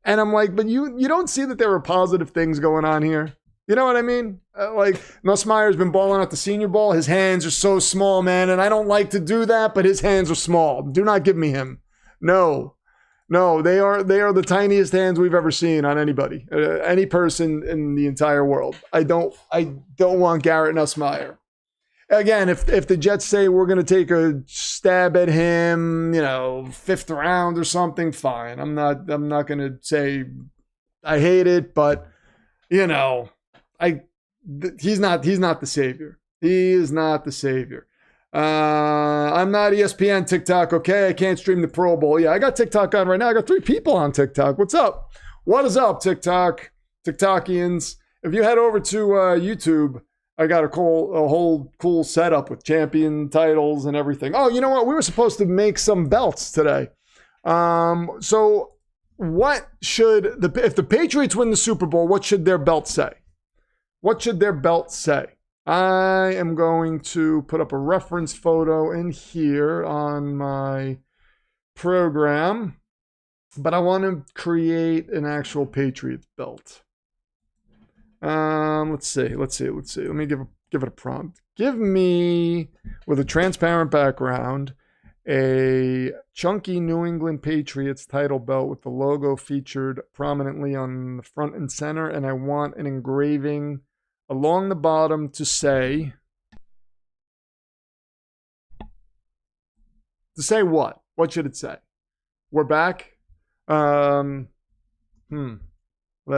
And I'm like, but you don't see that there are positive things going on here. You know what I mean? Like, Nussmeier's been balling out the Senior Bowl. His hands are so small, man. And I don't like to do that, but his hands are small. Do not give me him. No, they are the tiniest hands we've ever seen on anybody, any person in the entire world. I don't want Garrett Nussmeier. Again, if the Jets say we're going to take a stab at him, 5th round or something, fine. I'm not going to say I hate it, but he's not the savior. He is not the savior. I'm not ESPN TikTok, okay? I can't stream the Pro Bowl. Yeah, I got TikTok on right now. I got 3 people on TikTok. What's up? What is up, TikTok? TikTokians. If you head over to YouTube, I got a whole cool setup with champion titles and everything. Oh, you know what? We were supposed to make some belts today. So what should if the Patriots win the Super Bowl, what should their belt say? What should their belt say? I am going to put up a reference photo in here on my program, but I want to create an actual Patriots belt. Let's see. Let me give give it a prompt. Give me, with a transparent background, a chunky New England Patriots title belt with the logo featured prominently on the front and center, and I want an engraving along the bottom to say what? What should it say? We're back. Let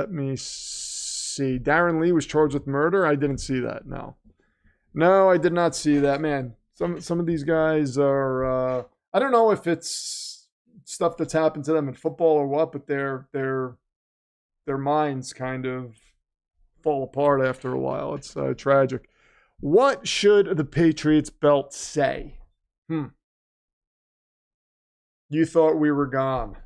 me see. Darren Lee was charged with murder. I didn't see that. No, I did not see that. Man, some of these guys are. I don't know if it's stuff that's happened to them in football or what, but their minds kind of fall apart after a while. It's tragic. What should the Patriots belt say? You thought we were gone.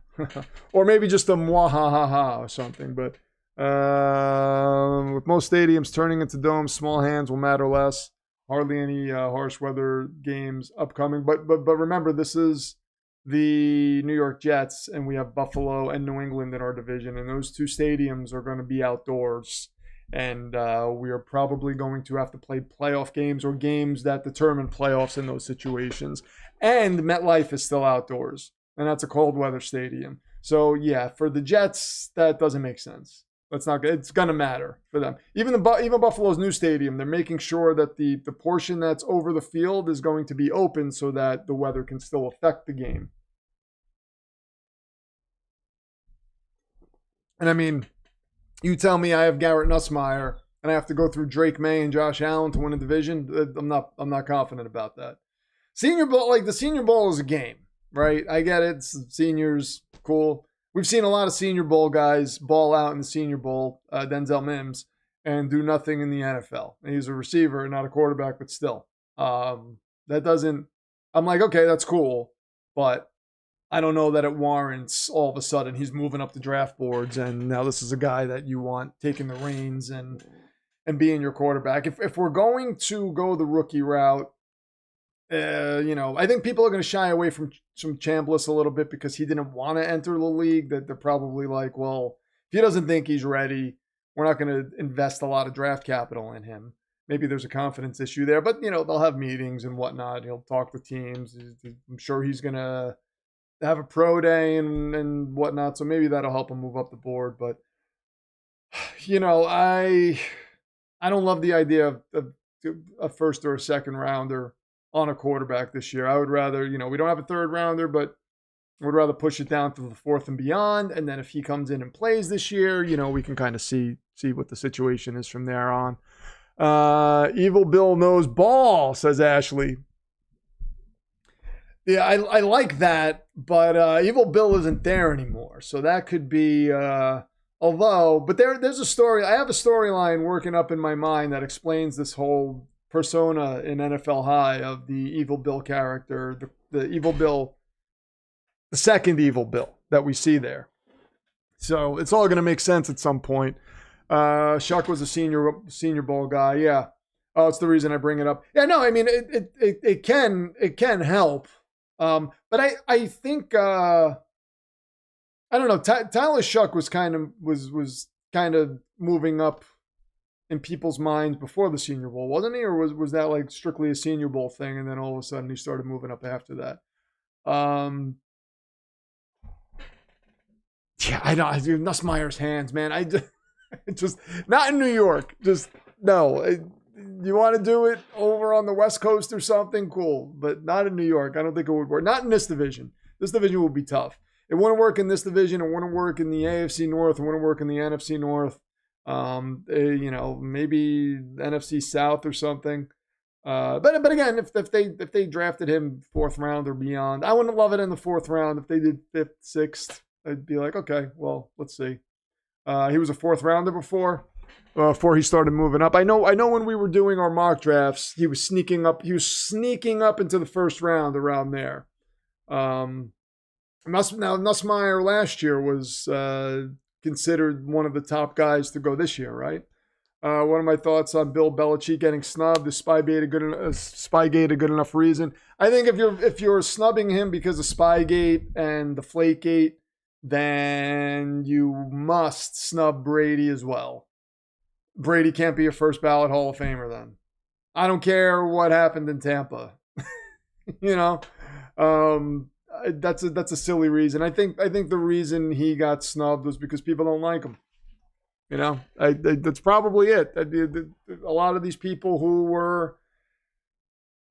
Or maybe just a mwahaha or something. But with most stadiums turning into domes, small hands will matter less. Hardly any harsh weather games upcoming. But remember, this is the New York Jets, and we have Buffalo and New England in our division. And those two stadiums are going to be outdoors. And we are probably going to have to play playoff games or games that determine playoffs in those situations. And MetLife is still outdoors, and that's a cold weather stadium. So yeah, for the Jets, that doesn't make sense. It's going to matter for them. Even Buffalo's new stadium, they're making sure that the portion that's over the field is going to be open so that the weather can still affect the game. And I mean, you tell me I have Garrett Nussmeier and I have to go through Drake May and Josh Allen to win a division. I'm not confident about that. Senior Bowl, like the Senior Bowl is a game, right? I get it. It's seniors, cool. We've seen a lot of Senior Bowl guys ball out in the Senior Bowl, Denzel Mims, and do nothing in the NFL. And he's a receiver, not a quarterback, but still. I'm like, okay, that's cool, but I don't know that it warrants all of a sudden he's moving up the draft boards and now this is a guy that you want taking the reins and being your quarterback. If we're going to go the rookie route, I think people are going to shy away from Chambliss a little bit because he didn't want to enter the league. That they're probably like, well, if he doesn't think he's ready, we're not going to invest a lot of draft capital in him. Maybe there's a confidence issue there, but they'll have meetings and whatnot. He'll talk to teams. I'm sure he's going to have a pro day and whatnot. So maybe that'll help him move up the board. But I don't love the idea of a first or a second rounder on a quarterback this year. I would rather, we don't have a third rounder, but I would rather push it down to the fourth and beyond. And then if he comes in and plays this year, we can kind of see what the situation is from there on. Evil Bill knows ball, says Ashley. Yeah, I like that, but Evil Bill isn't there anymore. So that could be, but there's a story. I have a storyline working up in my mind that explains this whole persona in NFL High of the Evil Bill character, the Evil Bill, the second Evil Bill that we see there. So it's all going to make sense at some point. Shuck was a senior bowl guy. Yeah. Oh, it's the reason I bring it up. Yeah, no, I mean, it can help. But I think, I don't know, Tyler Shuck was kind of moving up in people's minds before the Senior Bowl, wasn't he? Or was that like strictly a Senior Bowl thing? And then all of a sudden he started moving up after that. Yeah, I know. Nussmeier's hands, man. I just not in New York. Just no. You want to do it over on the West Coast or something? Cool, but not in New York. I don't think it would work. Not in this division. This division will be tough. It wouldn't work in this division. It wouldn't work in the AFC North. It wouldn't work in the NFC North. Maybe NFC South or something. But again, if they drafted him fourth round or beyond, I wouldn't love it in the fourth round. If they did fifth, sixth, I'd be like, okay, well, let's see. He was a fourth rounder before he started moving up. I know when we were doing our mock drafts, he was sneaking up into the first round around there. Nussmeier last year was considered one of the top guys to go this year, right? One of my thoughts on Bill Belichick getting snubbed. Is Spygate a good enough reason? I think if you're snubbing him because of Spygate and Deflategate, then you must snub Brady as well. Brady can't be a first ballot Hall of Famer then. I don't care what happened in Tampa. You know, that's a silly reason. I think the reason he got snubbed was because people don't like him. You know, that's probably it. A lot of these people who were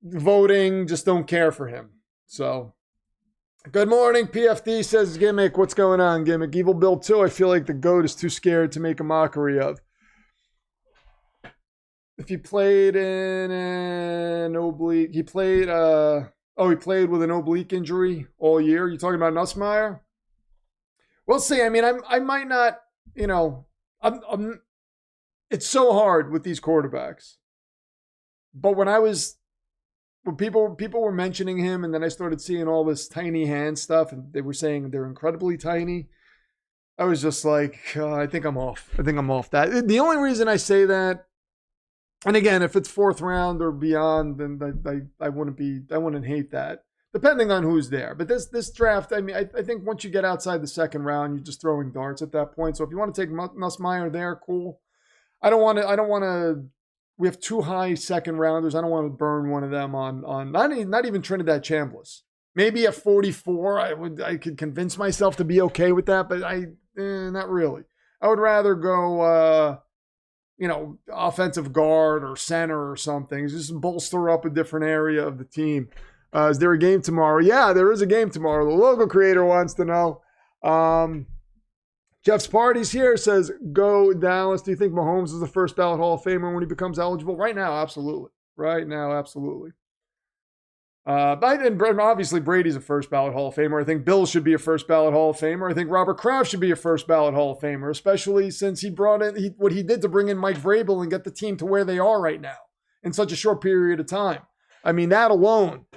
voting just don't care for him. So, good morning, PFD says Gimmick. What's going on, Gimmick? Evil Bill 2, I feel like the GOAT is too scared to make a mockery of. If he played in an oblique, he played with an oblique injury all year. You talking about Nussmeier? We'll see. I mean, I might not, you know, it's so hard with these quarterbacks. But when people were mentioning him, and then I started seeing all this tiny hand stuff, and they were saying they're incredibly tiny, I was just like, I think I'm off. I think I'm off that. The only reason I say that, and again, if it's 4th round or beyond, then I wouldn't hate that, depending on who's there. But this draft, I mean, I think once you get outside the 2nd round, you're just throwing darts at that point. So if you want to take Nussmeier there, cool. I don't want to. We have 2 high 2nd rounders. I don't want to burn one of them on not even Trinidad Chambliss. Maybe at 44, I could convince myself to be okay with that, but not really. I would rather go offensive guard or center or something. Just bolster up a different area of the team. Is there a game tomorrow? Yeah, there is a game tomorrow. The logo creator wants to know. Jeff's Parties here says, go Dallas. Do you think Mahomes is the first ballot Hall of Famer when he becomes eligible? Right now, absolutely. Right now, absolutely. And obviously Brady's a first ballot Hall of Famer. I think Bill should be a first ballot Hall of Famer. I think Robert Kraft should be a first ballot Hall of Famer, especially since he brought in what he did to bring in Mike Vrabel and get the team to where they are right now in such a short period of time. I mean, that alone.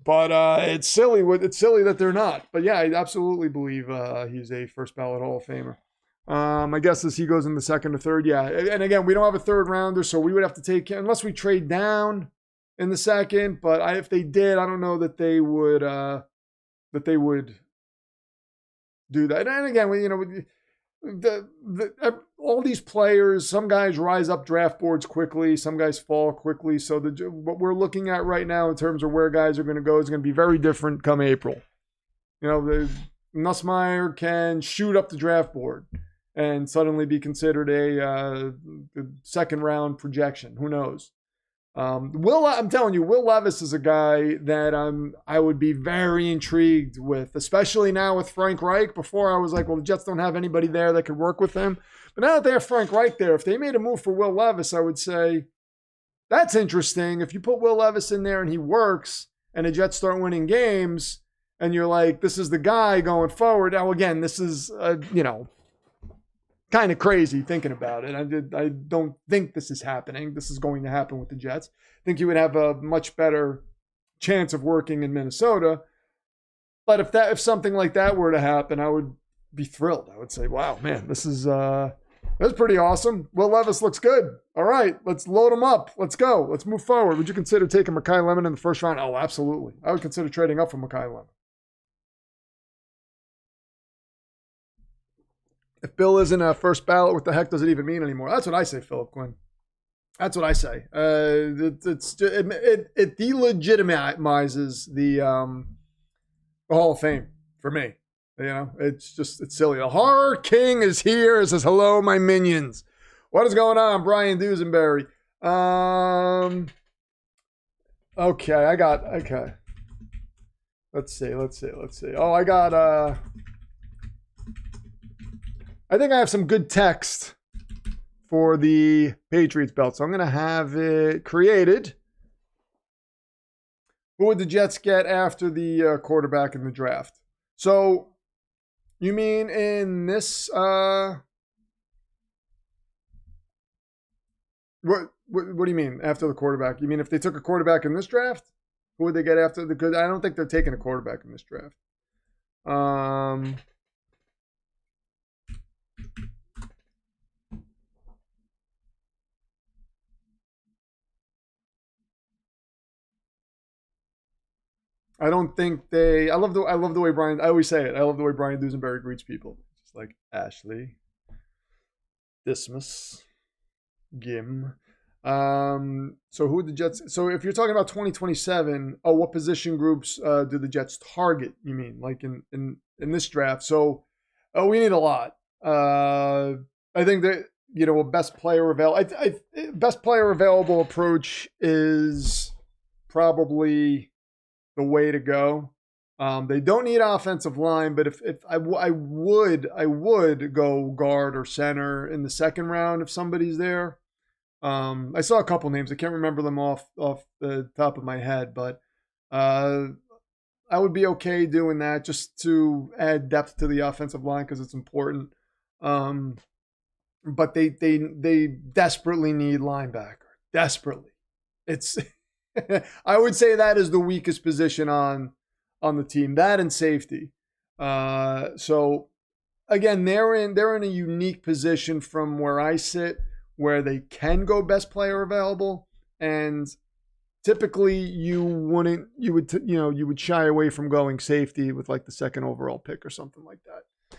But it's silly that they're not. But yeah, I absolutely believe he's a first ballot Hall of Famer. My guess is he goes in the 2nd or 3rd. Yeah, and again, we don't have a 3rd rounder, so we would have to take him unless we trade down in the 2nd. But if they did, I don't know that they would do that. And again, all these players, some guys rise up draft boards quickly, some guys fall quickly. So what we're looking at right now in terms of where guys are going to go is going to be very different come April. You know, Nussmeier can shoot up the draft board and suddenly be considered a 2nd round projection. Who knows? I'm telling you, Will Levis is a guy that I would be very intrigued with, especially now with Frank Reich. Before I was like, well, the Jets don't have anybody there that could work with him. But now that they have Frank Reich there, if they made a move for Will Levis, I would say that's interesting. If you put Will Levis in there and he works and the Jets start winning games and you're like, this is the guy going forward. Now, again, this is, kind of crazy thinking about it. I don't think this is happening. This is going to happen with the Jets. I think you would have a much better chance of working in Minnesota. But if something like that were to happen, I would be thrilled. I would say, wow, man, that's pretty awesome. Will Levis looks good. All right, let's load him up. Let's go. Let's move forward. Would you consider taking Mekhi Lemon in the 1st round? Oh, absolutely. I would consider trading up for Mekhi Lemon. If Bill isn't a first ballot, what the heck does it even mean anymore? That's what I say, Philip Quinn. That's what I say. It delegitimizes the Hall of Fame for me. You know, it's silly. The Horror King is here. It says, hello, my minions. What is going on, Brian Dusenberry? Okay. Let's see. Oh, I think I have some good text for the Patriots belt, so I'm going to have it created. Who would the Jets get after the quarterback in the draft? So, you mean in this? What do you mean after the quarterback? You mean if they took a quarterback in this draft? Who would they get after? Because I don't think they're taking a quarterback in this draft. I don't think they. I love the way Brian. I always say it. I love the way Brian Dusenberry greets people. Just like Ashley, Dismas, Gim. So who would the Jets? So if you're talking about 2027, oh, what position groups do the Jets target? You mean like in this draft? So, we need a lot. I think that a best player available. Best player available approach is probably the way to go. They don't need offensive line, but if I would go guard or center in the second round if somebody's there. I saw a couple names. I can't remember them off the top of my head, but I would be okay doing that just to add depth to the offensive line because it's important. But they desperately need linebacker. Desperately. It's I would say that is the weakest position on the team. That and safety. So again, they're in a unique position from where I sit, where they can go best player available, and typically you would shy away from going safety with like the second overall pick or something like that.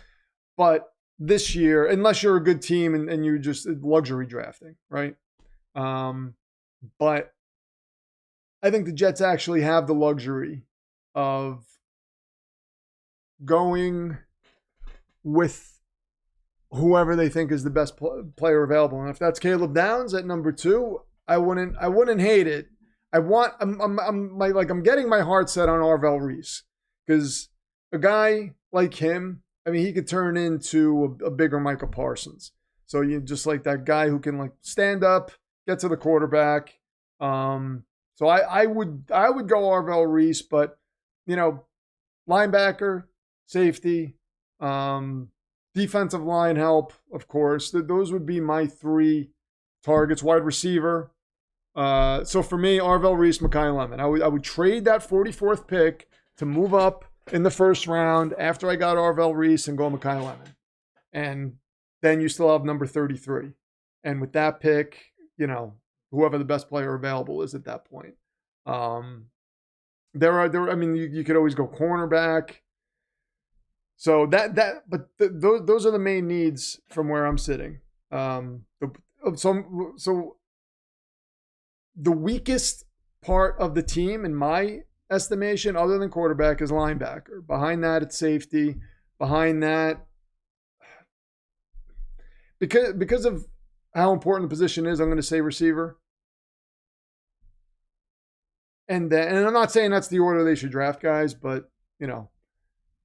But this year, unless you're a good team and you're just luxury drafting, right? But I think the Jets actually have the luxury of going with whoever they think is the best player available. And if that's Caleb Downs at number 2, I wouldn't hate it. I'm getting my heart set on Arvell Reese because a guy like him, I mean, he could turn into a bigger Micah Parsons. So you just like that guy who can like stand up, get to the quarterback. So I would go Arvell Reese, but linebacker, safety, defensive line help, of course. Those would be my 3 targets. Wide receiver. So for me, Arvell Reese, Mekhi Lemon. I would trade that 44th pick to move up in the first round after I got Arvell Reese and go Mekhi Lemon. And then you still have number 33. And with that pick, whoever the best player available is at that point. I mean, you could always go cornerback. So those are the main needs from where I'm sitting. So the weakest part of the team, in my estimation, other than quarterback, is linebacker. Behind that, it's safety. Behind that, because of how important the position is, I'm going to say receiver. And I'm not saying that's the order they should draft guys, but I'm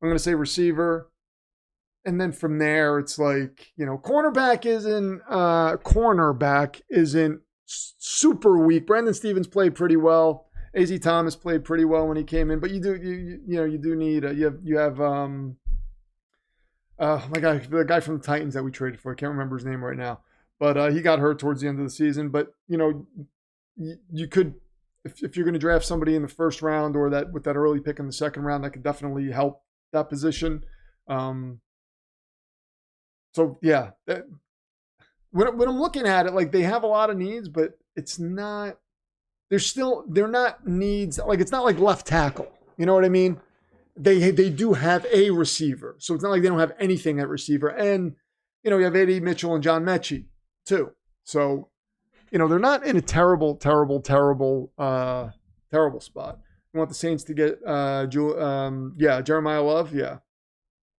going to say receiver. And then from there, it's like, cornerback isn't super weak. Brandon Stevens played pretty well. A.Z. Thomas played pretty well when he came in, but you do need you have the guy from the Titans that we traded for. I can't remember his name right now, but he got hurt towards the end of the season. But you could, if you're going to draft somebody in the first round or that with that early pick in the second round, that could definitely help that position. So yeah, when I'm looking at it, like they have a lot of needs, but it's not. They're not needs. Like it's not like left tackle. You know what I mean? They do have a receiver, so it's not like they don't have anything at receiver. And you have A.D. Mitchell and John Mechie too. So they're not in a terrible spot. You want the Saints to get Jeremiah Love? Yeah,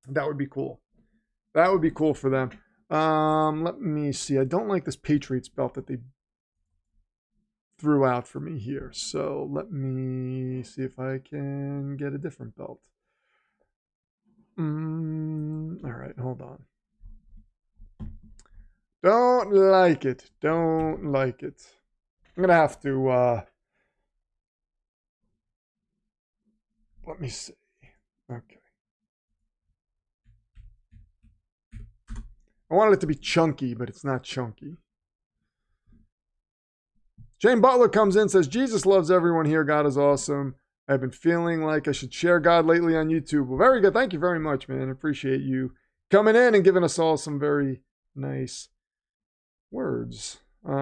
that would be cool. That would be cool for them. Let me see. I don't like this Patriots belt that they threw out for me here. So let me see if I can get a different belt. All right, hold on. Don't like it. I'm going to have to, let me see. Okay. I wanted it to be chunky, but it's not chunky. Shane Butler comes in, says, Jesus loves everyone here. God is awesome. I've been feeling like I should share God lately on YouTube. Well, very good. Thank you very much, man. I appreciate you coming in and giving us all some very nice words. Okay.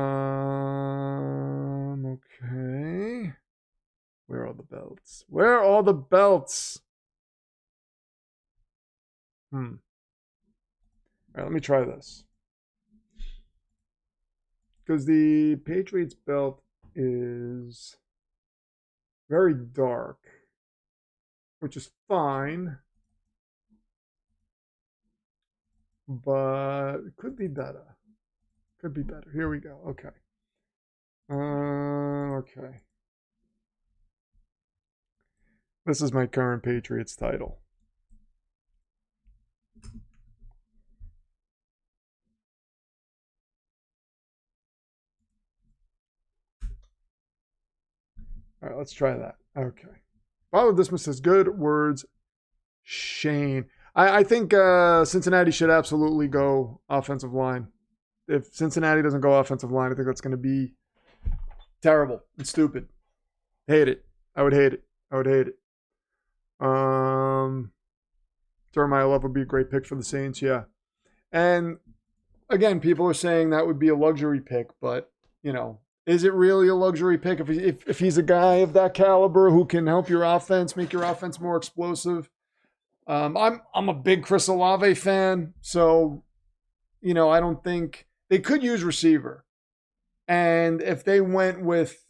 Where are the belts? Where are the belts? All right, let me try this. because the Patriots belt is very dark, which is fine, but it could be better. Could be better. Here we go. Okay. Okay. This is my current Patriots title. All right, let's try that. Okay. Follow Dismas says, good words, Shane. I think Cincinnati should absolutely go offensive line. If Cincinnati doesn't go offensive line, I think that's going to be terrible and stupid. Hate it. I would hate it. I would hate it. Jeremiah Love would be a great pick for the Saints, yeah. And again, people are saying that would be a luxury pick, but you know, is it really a luxury pick if he's a guy of that caliber who can help your offense, make your offense more explosive? I'm a big Chris Olave fan, so you know, I don't think they could use receiver. And if they went with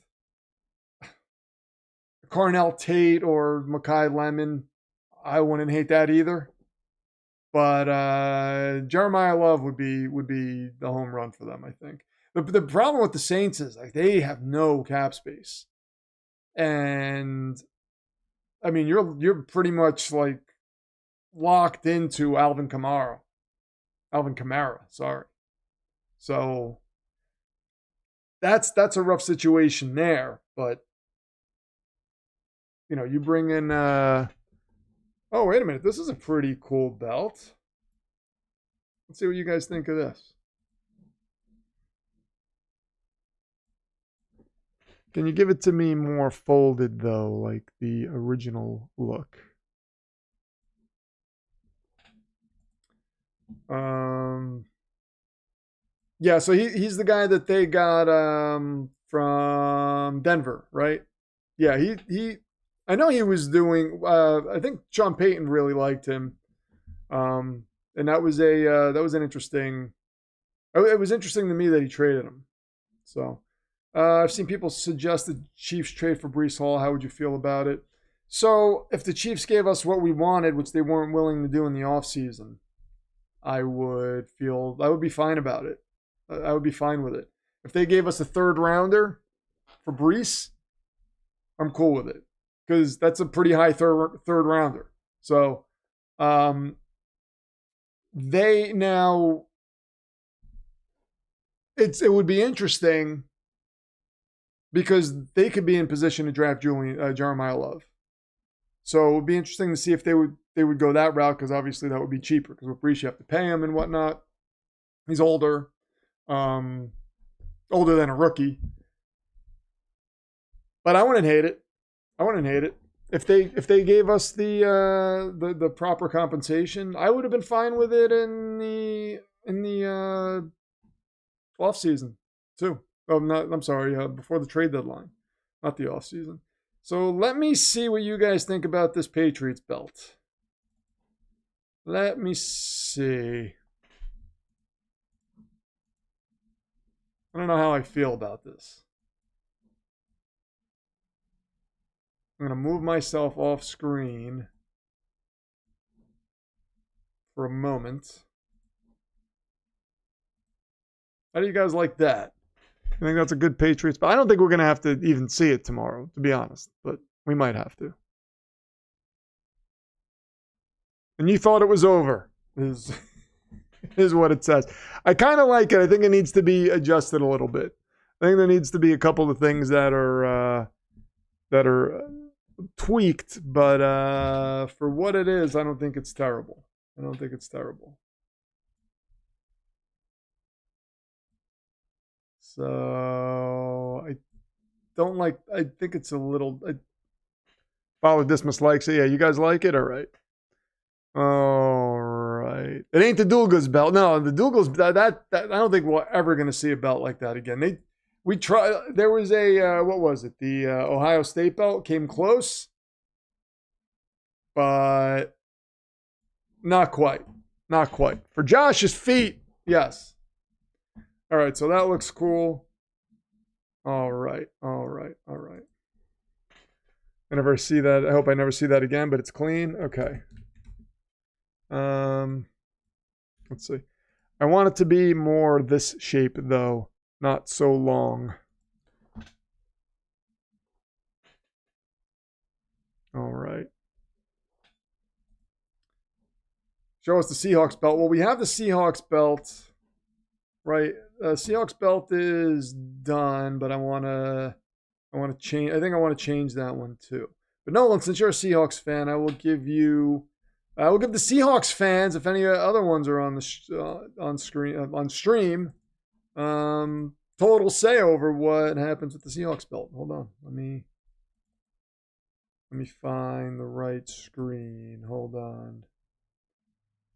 Carnell Tate or Mekhi Lemon, I wouldn't hate that either. But Jeremiah Love would be the home run for them, I think. The problem with the Saints is like they have no cap space. And I mean, you're pretty much like locked into Alvin Kamara, sorry. So that's a rough situation there, but you know, you bring in oh, wait a minute, this is a pretty cool belt. Let's see what you guys think of this. Can you give it to me more folded though, like the original look? Yeah, so he's the guy that they got from Denver, right? Yeah, he I know he was doing I think Sean Payton really liked him. And that was an interesting, it was interesting to me that he traded him. So I've seen people suggest the Chiefs trade for Breece Hall. How would you feel about it? So if the Chiefs gave us what we wanted, which they weren't willing to do in the offseason, I would be fine about it. I would be fine with it. If they gave us a third rounder for Breece, I'm cool with it because that's a pretty high third rounder. So they now it would be interesting because they could be in position to draft Jeremiah Love. So it would be interesting to see if they would go that route because obviously that would be cheaper because with Breece you have to pay him and whatnot. He's older, older than a rookie. But I wouldn't hate it. If they gave us the proper compensation, I would have been fine with it in the off season too. Oh, I'm sorry, before the trade deadline, not the off season. So let me see what you guys think about this Patriots belt. Let me see. I don't know how I feel about this. I'm going to move myself off screen for a moment. How do you guys like that? I think that's a good Patriots, but I don't think we're going to have to even see it tomorrow, to be honest, but we might have to. And you thought it was over, is what it says. I kind of like it. I think it needs to be adjusted a little bit. I think there needs to be a couple of things that are tweaked, but for what it is, I don't think it's terrible. So I think it's a little, Follow Dismas likes it. Yeah, you guys like it? All right. It ain't the Dulgas belt. No, the Dulgas, that I don't think we're ever going to see a belt like that again. There was a, what was it? The Ohio State belt came close, but not quite. For Josh's feet, yes. All right, so that looks cool. All right. I never see that. I hope I never see that again, but it's clean. Okay. Let's see. I want it to be more this shape though, not so long. All right. Show us the Seahawks belt. Well, we have the Seahawks belt, right? Seahawks belt is done, but I want to change. I think I want to change that one too. But Nolan, since you're a Seahawks fan, I will give the Seahawks fans, if any other ones are on the on stream, total say over what happens with the Seahawks belt. Hold on, let me find the right screen. Hold on.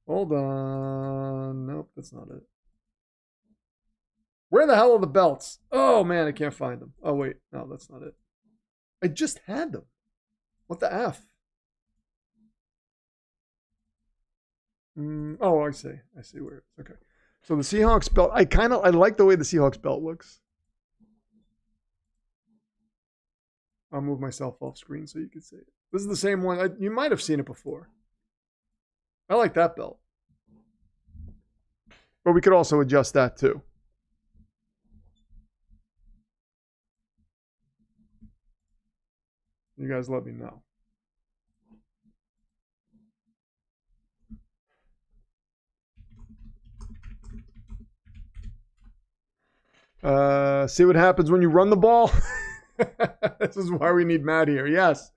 Nope, that's not it. Where the hell are the belts? Oh man, I can't find them. Oh wait, no, that's not it. I just had them. What the F? Oh, I see where it is. Okay. So the Seahawks belt, I like the way the Seahawks belt looks. I'll move myself off screen so you can see it. This is the same one. You might have seen it before. I like that belt. But we could also adjust that too. You guys let me know. See what happens when you run the ball? This is why we need Matt here. Yes.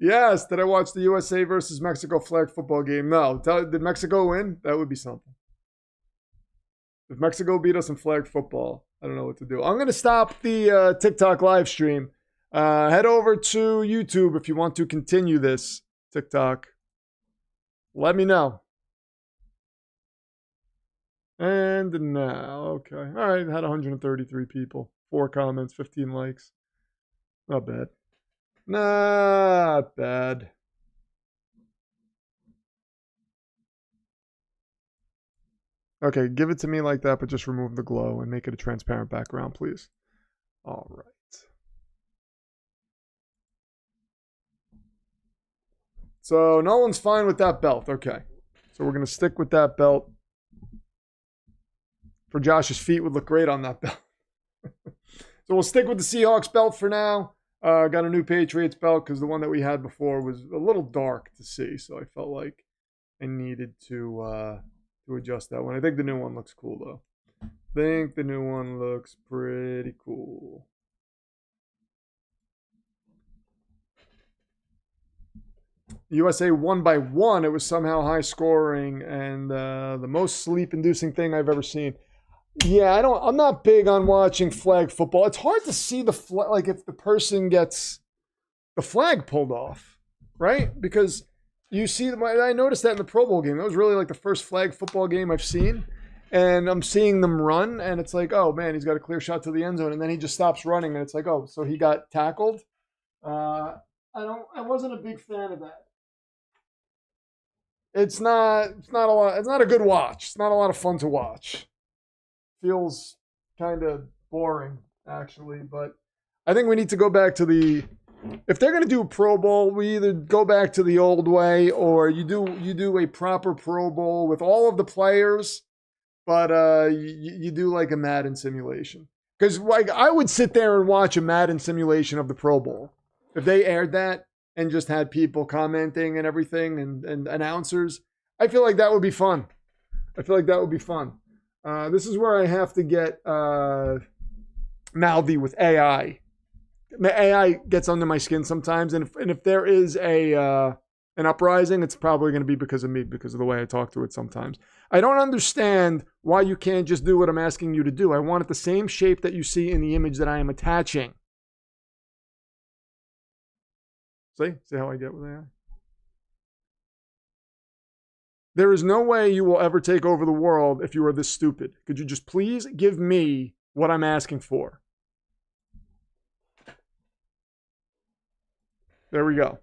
Did I watch the USA versus Mexico flag football game? No. Did Mexico win? That would be something. If Mexico beat us in flag football, I don't know what to do. I'm going to stop the TikTok live stream. Head over to YouTube if you want to continue this TikTok. Let me know. And now, okay. All right, had 133 people. 4 comments, 15 likes. Not bad. Not bad. Okay, give it to me like that, but just remove the glow and make it a transparent background, please. All right. So no one's fine with that belt. Okay. So we're going to stick with that belt. For Josh's feet would look great on that belt. So we'll stick with the Seahawks belt for now. Got a new Patriots belt because the one that we had before was a little dark to see. So I felt like I needed to adjust that one. I think the new one looks cool, though. I think the new one looks pretty cool. USA won by 1. It was somehow high scoring and the most sleep-inducing thing I've ever seen. Yeah, I'm not big on watching flag football. It's hard to see the flag, like if the person gets the flag pulled off, right? Because you see, I noticed that in the Pro Bowl game. That was really like the first flag football game I've seen. And I'm seeing them run, and it's like, oh man, he's got a clear shot to the end zone, and then he just stops running, and it's like, oh, so he got tackled. I wasn't a big fan of that. It's not a lot. It's not a good watch. It's not a lot of fun to watch. Feels kind of boring, actually. But I think we need to go back to if they're going to do a Pro Bowl, we either go back to the old way or you do a proper Pro Bowl with all of the players, but you do like a Madden simulation. Because like I would sit there and watch a Madden simulation of the Pro Bowl if they aired that and just had people commenting and everything and announcers. I feel like that would be fun. This is where I have to get mouthy with AI. AI gets under my skin sometimes, and if there is an uprising, it's probably going to be because of me, because of the way I talk to it sometimes. I don't understand why you can't just do what I'm asking you to do. I want it the same shape that you see in the image that I am attaching. See how I get with AI? There is no way you will ever take over the world if you are this stupid. Could you just please give me what I'm asking for? There we go.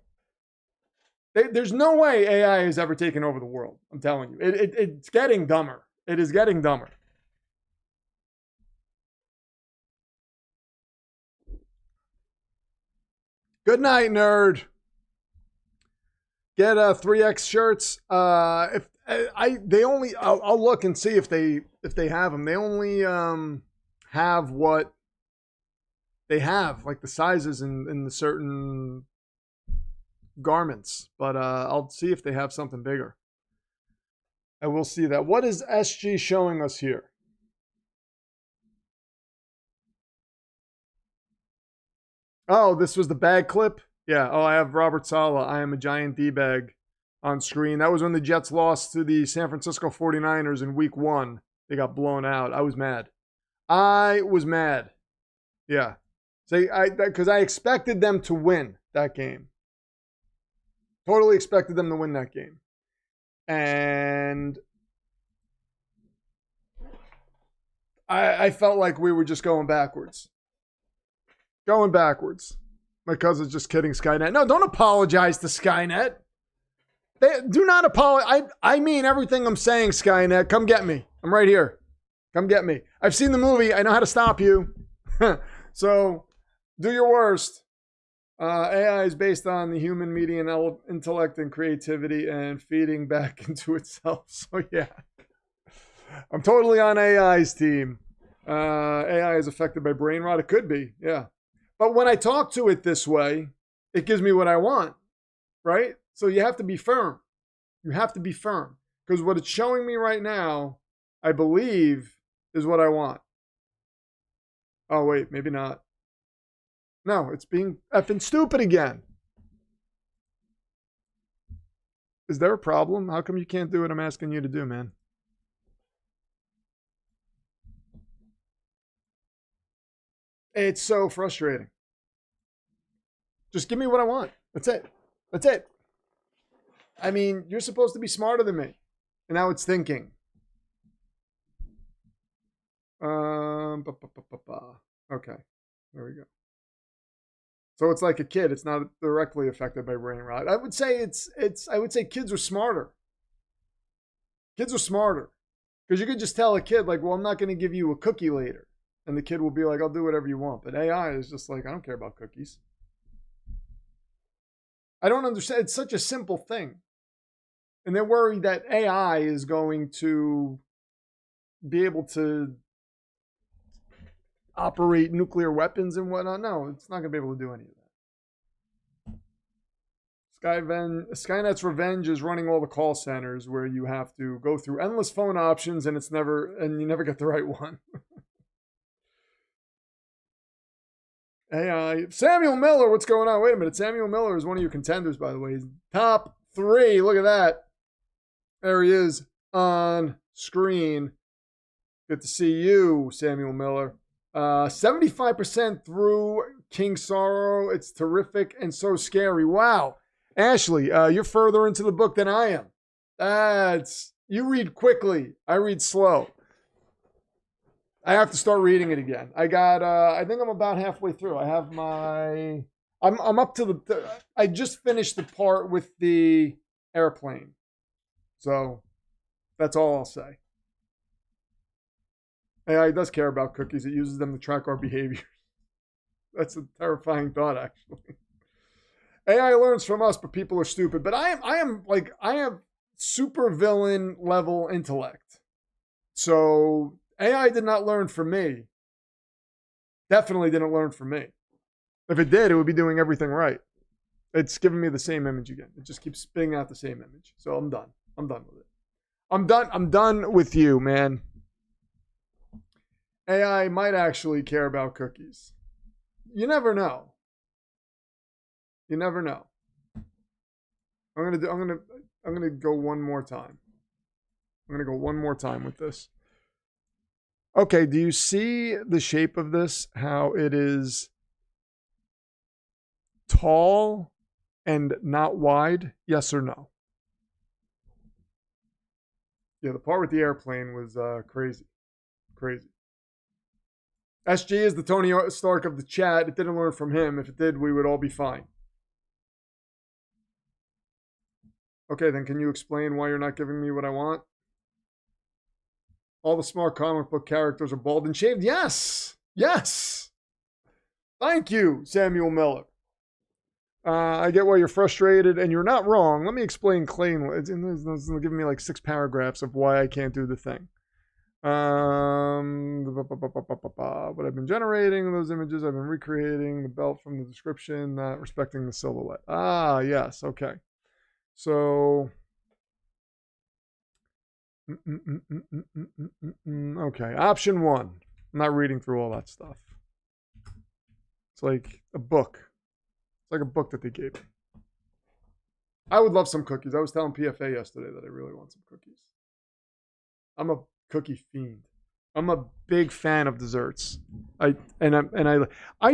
There's no way AI has ever taken over the world. I'm telling you. It's getting dumber. It is getting dumber. Good night, nerd. Get 3X shirts. If they only, I'll look and see if they have them. They only have what they have, like the sizes in the certain garments. But I'll see if they have something bigger. I will see that. What is SG showing us here? Oh, this was the bag clip? Yeah. Oh, I have Robert Saleh. I am a giant D-bag on screen. That was when the Jets lost to the San Francisco 49ers in week 1. They got blown out. I was mad. Yeah. So because I expected them to win that game. Totally expected them to win that game. And I felt like we were just going backwards. My cousin's just kidding, Skynet. No, don't apologize to Skynet. They do not apologize. I mean everything I'm saying, Skynet. Come get me. I'm right here. Come get me. I've seen the movie. I know how to stop you. So do your worst. AI is based on the human median intellect and creativity and feeding back into itself. So yeah, I'm totally on AI's team. AI is affected by brain rot. It could be, yeah. But when I talk to it this way, it gives me what I want, right? So you have to be firm. Because what it's showing me right now, I believe, is what I want. Oh, wait, maybe not. No, it's being effing stupid again. Is there a problem? How come you can't do what I'm asking you to do, man? It's so frustrating. Just give me what I want. That's it. I mean, you're supposed to be smarter than me. And now it's thinking. Okay. There we go. So it's like a kid. It's not directly affected by brain rot. I would say kids are smarter. Because you could just tell a kid, like, well, I'm not going to give you a cookie later. And the kid will be like, I'll do whatever you want. But AI is just like, I don't care about cookies. I don't understand. It's such a simple thing. And they're worried that AI is going to be able to operate nuclear weapons and whatnot. No, it's not going to be able to do any of that. Skynet's revenge is running all the call centers where you have to go through endless phone options and you never get the right one. AI. Samuel Miller, what's going on? Wait a minute. Samuel Miller is one of your contenders, by the way. He's top 3. Look at that. There he is on screen. Good to see you, Samuel Miller. 75% through King Sorrow. It's terrific and so scary. Wow. Ashley, you're further into the book than I am. You read quickly. I read slow. I have to start reading it again. I think I'm about halfway through. I have I'm up to I just finished the part with the airplane. So that's all I'll say. AI does care about cookies. It uses them to track our behavior. That's a terrifying thought, actually. AI learns from us, but people are stupid. But I have super villain level intellect. So AI did not learn from me. Definitely didn't learn from me. If it did, it would be doing everything right. It's giving me the same image again. It just keeps spitting out the same image. So I'm done. I'm done with it. I'm done with you, man. AI might actually care about cookies. You never know. You never know. I'm gonna go one more time. I'm gonna go one more time with this. Okay, do you see the shape of this? How it is tall and not wide? Yes or no? Yeah, the part with the airplane was crazy. Crazy. SG is the Tony Stark of the chat. It didn't learn from him. If it did, we would all be fine. Okay, then can you explain why you're not giving me what I want? All the smart comic book characters are bald and shaved. Yes. Yes. Thank you, Samuel Miller. I get why you're frustrated, and you're not wrong. Let me explain cleanly. It's giving me like 6 paragraphs of why I can't do the thing. What I've been generating, those images I've been recreating, the belt from the description, not respecting the silhouette. Ah, yes, okay. So, okay, option 1. I'm not reading through all that stuff. It's like a book. It's like a book that they gave me. I would love some cookies. I was telling PFA yesterday that I really want some cookies. I'm a cookie fiend. I'm a big fan of desserts. I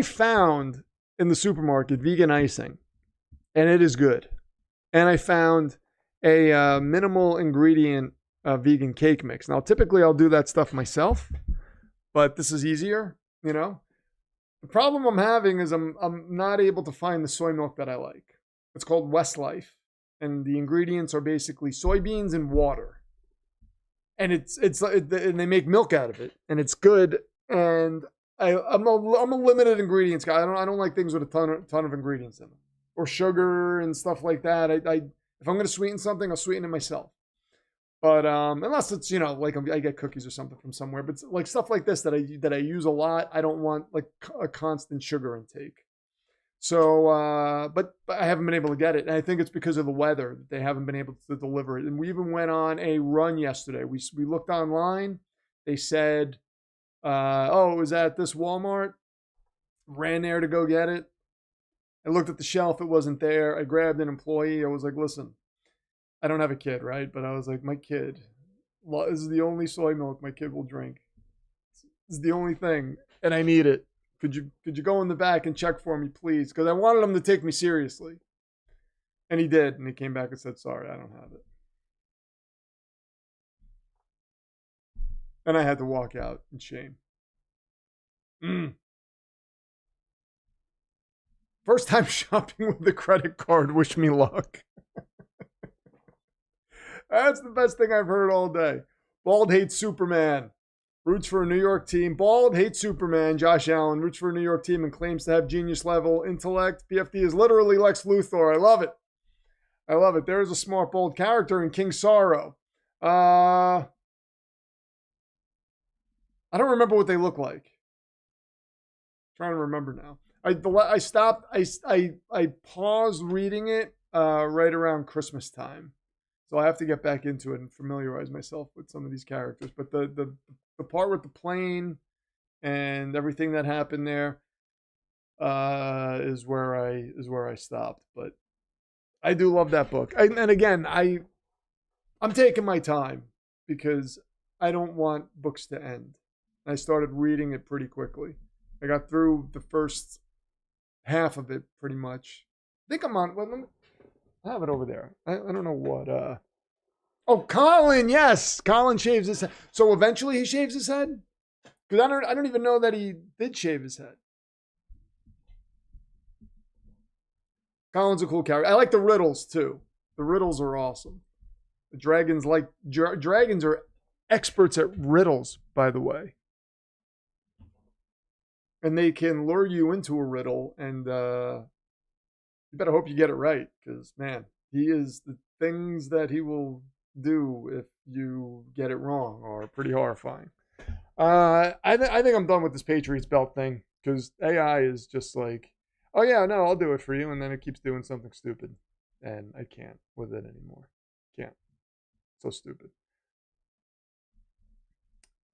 found in the supermarket vegan icing, and it is good. And I found a minimal ingredient vegan cake mix. Now, typically I'll do that stuff myself, but this is easier, you know. The problem I'm having is I'm not able to find the soy milk that I like. It's called Westlife, and the ingredients are basically soybeans and water. And and they make milk out of it, and it's good. And I'm a limited ingredients guy. I don't like things with a ton of ingredients in them, or sugar and stuff like that. If I'm going to sweeten something, I'll sweeten it myself. But unless it's, you know, like I get cookies or something from somewhere, but like stuff like this that I use a lot, I don't want like a constant sugar intake. So, but I haven't been able to get it, and I think it's because of the weather that they haven't been able to deliver it. And we even went on a run yesterday. We looked online. They said, "Oh, it was at this Walmart." Ran there to go get it. I looked at the shelf; it wasn't there. I grabbed an employee. I was like, "Listen, I don't have a kid, right?" But I was like, "My kid, this is the only soy milk my kid will drink. This is the only thing, and I need it. Could you go in the back and check for me, please?" Because I wanted him to take me seriously. And he did. And he came back and said, "Sorry, I don't have it." And I had to walk out in shame. First time shopping with a credit card. Wish me luck. That's the best thing I've heard all day. Bald hates Superman. Roots for a New York team. Bald hates Superman. Josh Allen roots for a New York team and claims to have genius level intellect. PFD is literally Lex Luthor. I love it. I love it. There is a smart, bold character in King Sorrow. I don't remember what they look like. I'm trying to remember now. I stopped. I paused reading it right around Christmas time. So I have to get back into it and familiarize myself with some of these characters. But the part with the plane and everything that happened there is where I stopped. But I do love that book. And again, I'm taking my time because I don't want books to end. I started reading it pretty quickly. I got through the first half of it pretty much. I think I'm on. Well, I have it over there. I don't know what. Oh, Colin, yes. Colin shaves his head. So eventually he shaves his head? Because I don't even know that he did shave his head. Colin's a cool character. I like the riddles too. The riddles are awesome. The dragons dragons are experts at riddles, by the way. And they can lure you into a riddle, and you better hope you get it right, because man, he is the things that he will do if you get it wrong are pretty horrifying. I think I'm done with this Patriots belt thing, because AI is just like, oh yeah, no, I'll do it for you, and then it keeps doing something stupid, and I can't with it anymore. Can't. So stupid.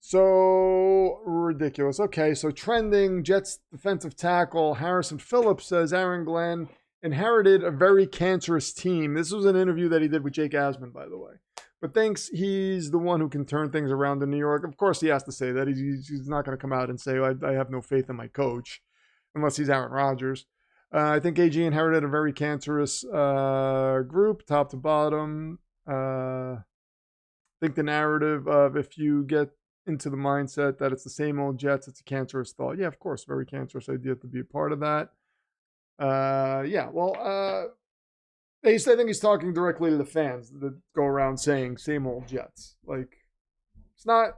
So ridiculous. Okay, so trending, Jets defensive tackle Harrison Phillips says Aaron Glenn inherited a very cancerous team. This was an interview that he did with Jake Asman, by the way. But thinks he's the one who can turn things around in New York. Of course, he has to say that. He's not going to come out and say, I have no faith in my coach, unless he's Aaron Rodgers. I think AG inherited a very cancerous group, top to bottom. I think the narrative of if you get into the mindset that it's the same old Jets, it's a cancerous thought. Yeah, of course, very cancerous idea to be a part of that. I think he's talking directly to the fans that go around saying same old Jets. Like, it's not,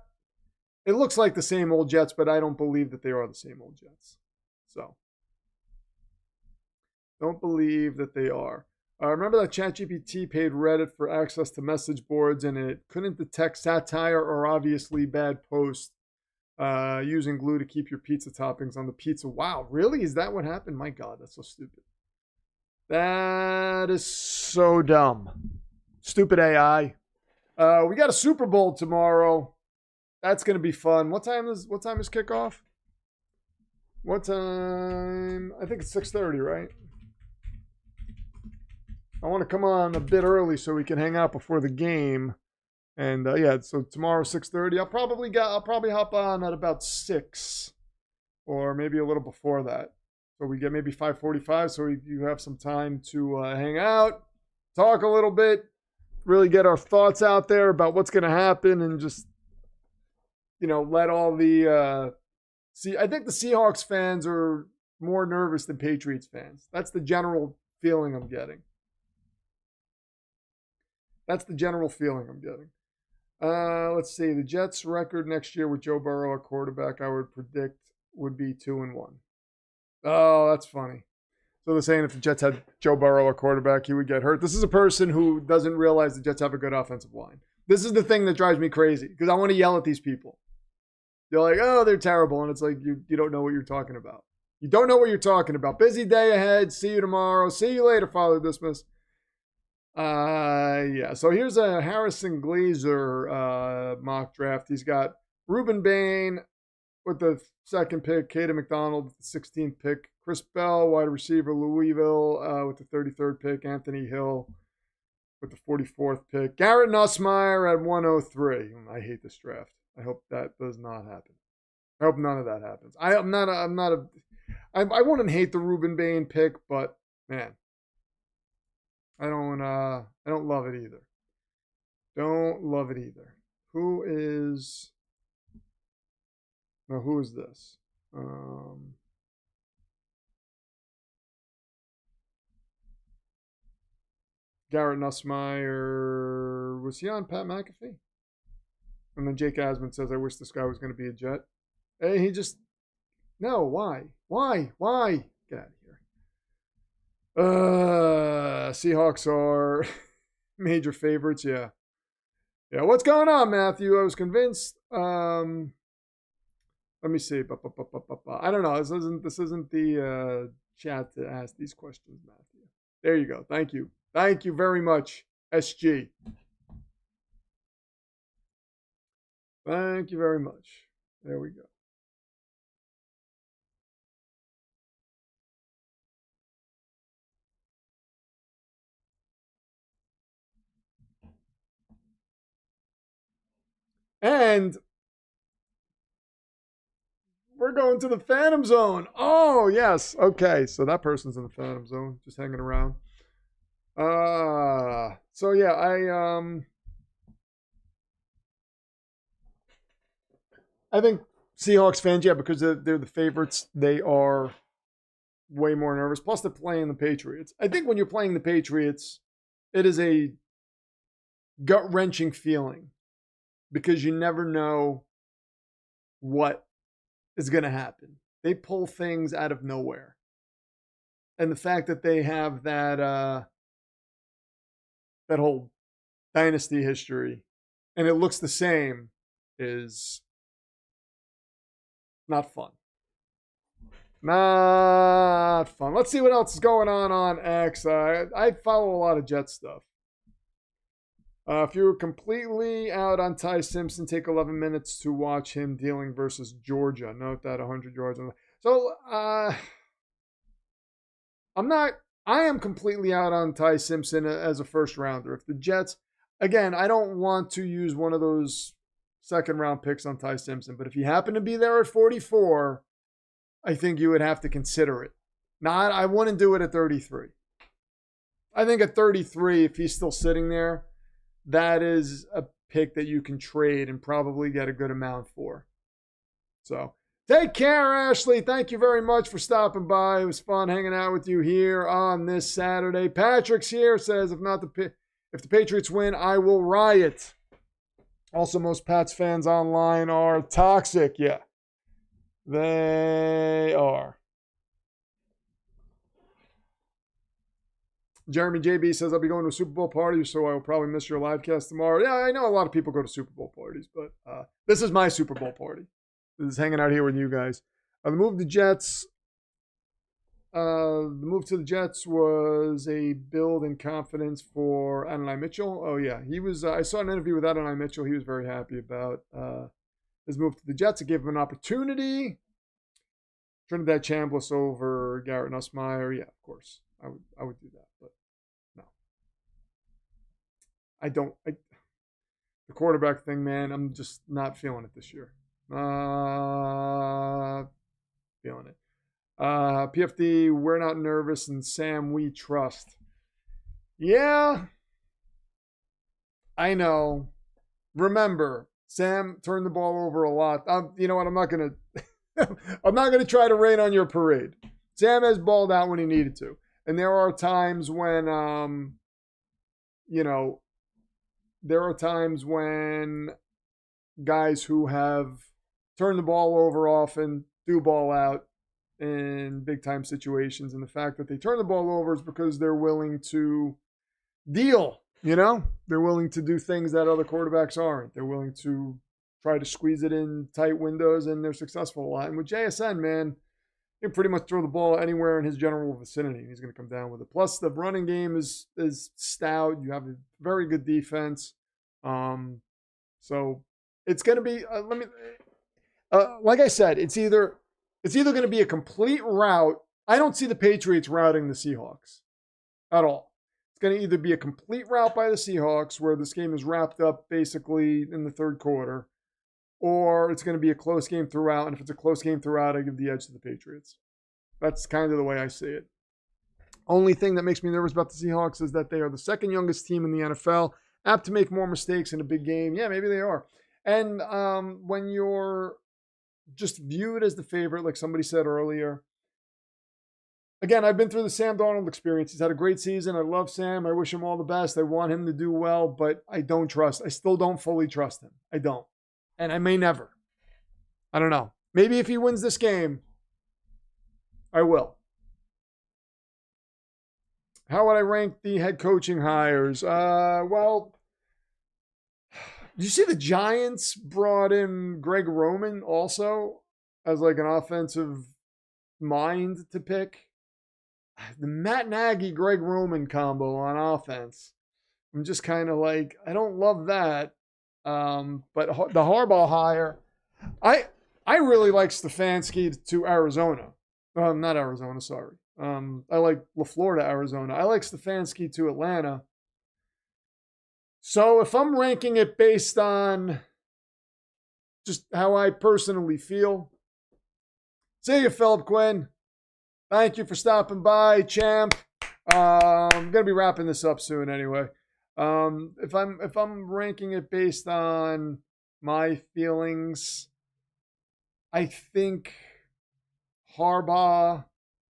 it looks like the same old Jets, but I don't believe that they are the same old Jets. So, Don't believe that they are. Remember that ChatGPT paid Reddit for access to message boards and it couldn't detect satire or obviously bad posts using glue to keep your pizza toppings on the pizza. Wow, really? Is that what happened? My God, that's so stupid. That is so dumb. Stupid AI. We got a Super Bowl tomorrow. That's going to be fun. What time is kickoff? What time? I think it's 6:30, right? I want to come on a bit early so we can hang out before the game. And yeah, so tomorrow 6:30. I'll probably hop on at about 6 or maybe a little before that. So we get maybe 5:45 so you have some time to hang out, talk a little bit, really get our thoughts out there about what's going to happen and just let all the I think the Seahawks fans are more nervous than Patriots fans. That's the general feeling I'm getting. Let's see. The Jets' record next year with Joe Burrow at quarterback, I would predict, would be 2-1. Oh, that's funny. So they're saying if the Jets had Joe Burrow at quarterback, he would get hurt. This is a person who doesn't realize the Jets have a good offensive line. This is the thing that drives me crazy because I want to yell at these people. They're like, oh, they're terrible. And it's like, you don't know what you're talking about. You don't know what you're talking about. Busy day ahead. See you tomorrow. See you later, Father Dismas. Yeah, so here's a Harrison Glazer mock draft. He's got Ruben Bain with the 2nd pick, Caden McDonald with the 16th pick, Chris Bell, wide receiver, Louisville with the 33rd pick, Anthony Hill with the 44th pick, Garrett Nussmeier at 103. I hate this draft. I hope that does not happen. I hope none of that happens. I wouldn't hate the Ruben Bain pick, but man, I don't love it either. Who is this? Garrett Nussmeier, was he on Pat McAfee? And then Jake Asman says, I wish this guy was going to be a Jet. Hey, why? Get out of here. Seahawks are major favorites, yeah. Yeah, what's going on, Matthew? I was convinced. Let me see. I don't know. This isn't the chat to ask these questions, Matthew. There you go. Thank you. Thank you very much, SG. Thank you very much. There we go. And we're going to the Phantom Zone. Oh, yes. Okay, so that person's in the Phantom Zone, just hanging around. So yeah, I think Seahawks fans, yeah, because they're the favorites, they are way more nervous. Plus, they're playing the Patriots. I think when you're playing the Patriots, it is a gut-wrenching feeling because you never know what is going to happen. They pull things out of nowhere. And the fact that they have that whole dynasty history and it looks the same is not fun. Not fun. Let's see what else is going on X. I follow a lot of Jet stuff. If you're completely out on Ty Simpson, take 11 minutes to watch him dealing versus Georgia. Note that 100 yards. So, I am completely out on Ty Simpson as a first rounder. If the Jets, again, I don't want to use one of those second round picks on Ty Simpson, but if you happen to be there at 44, I think you would have to consider it. I wouldn't do it at 33. I think at 33, if he's still sitting there, that is a pick that you can trade and probably get a good amount for. So take care, Ashley. Thank you very much for stopping by. It was fun hanging out with you here on this Saturday. Patrick's here, says if the Patriots win, I will riot. Also, most Pats fans online are toxic. Yeah, they are. Jeremy JB says, I'll be going to a Super Bowl party, so I will probably miss your live cast tomorrow. Yeah, I know a lot of people go to Super Bowl parties, but this is my Super Bowl party. This is hanging out here with you guys. The move to the Jets was a build in confidence for Adonai Mitchell. Oh, yeah. He was. I saw an interview with Adonai Mitchell. He was very happy about his move to the Jets. It gave him an opportunity. Trinidad Chambliss over Garrett Nussmeier. Yeah, of course. I would do that, but no. I don't. The quarterback thing, man, I'm just not feeling it this year. Feeling it. PFD, we're not nervous, and Sam, we trust. Yeah, I know. Remember, Sam turned the ball over a lot. You know what? I'm not gonna try to rain on your parade. Sam has balled out when he needed to, and there are times when, guys who have turned the ball over often do ball out in big time situations, and the fact that they turn the ball over is because they're willing to deal. They're willing to do things that other quarterbacks aren't. They're willing to try to squeeze it in tight windows, and they're successful a lot. And with JSN, man, he can pretty much throw the ball anywhere in his general vicinity, and he's going to come down with it. Plus, the running game is stout. You have a very good defense. So it's going to be. Like I said, it's either going to be a complete rout. I don't see the Patriots routing the Seahawks at all. It's going to either be a complete rout by the Seahawks, where this game is wrapped up basically in the third quarter, or it's going to be a close game throughout. And if it's a close game throughout, I give the edge to the Patriots. That's kind of the way I see it. Only thing that makes me nervous about the Seahawks is that they are the second youngest team in the NFL, apt to make more mistakes in a big game. Yeah, maybe they are. And when you're just viewed as the favorite, like somebody said earlier. Again, I've been through the Sam Darnold experience. He's had a great season. I love Sam. I wish him all the best. I want him to do well, but I still don't fully trust him. I don't. And I may never. I don't know. Maybe if he wins this game, I will. How would I rank the head coaching hires? Well, did you see the Giants brought in Greg Roman also as like an offensive mind to pick? The Matt Nagy, Greg Roman combo on offense. I'm just kind of like, I don't love that. But the Harbaugh hire, I really like Stefanski to Arizona. Not Arizona, sorry. I like LaFleur to Arizona. I like Stefanski to Atlanta. So if I'm ranking it based on just how I personally feel, see you, Philip Quinn. Thank you for stopping by, champ. I'm gonna be wrapping this up soon anyway. If I'm ranking it based on my feelings, I think Harbaugh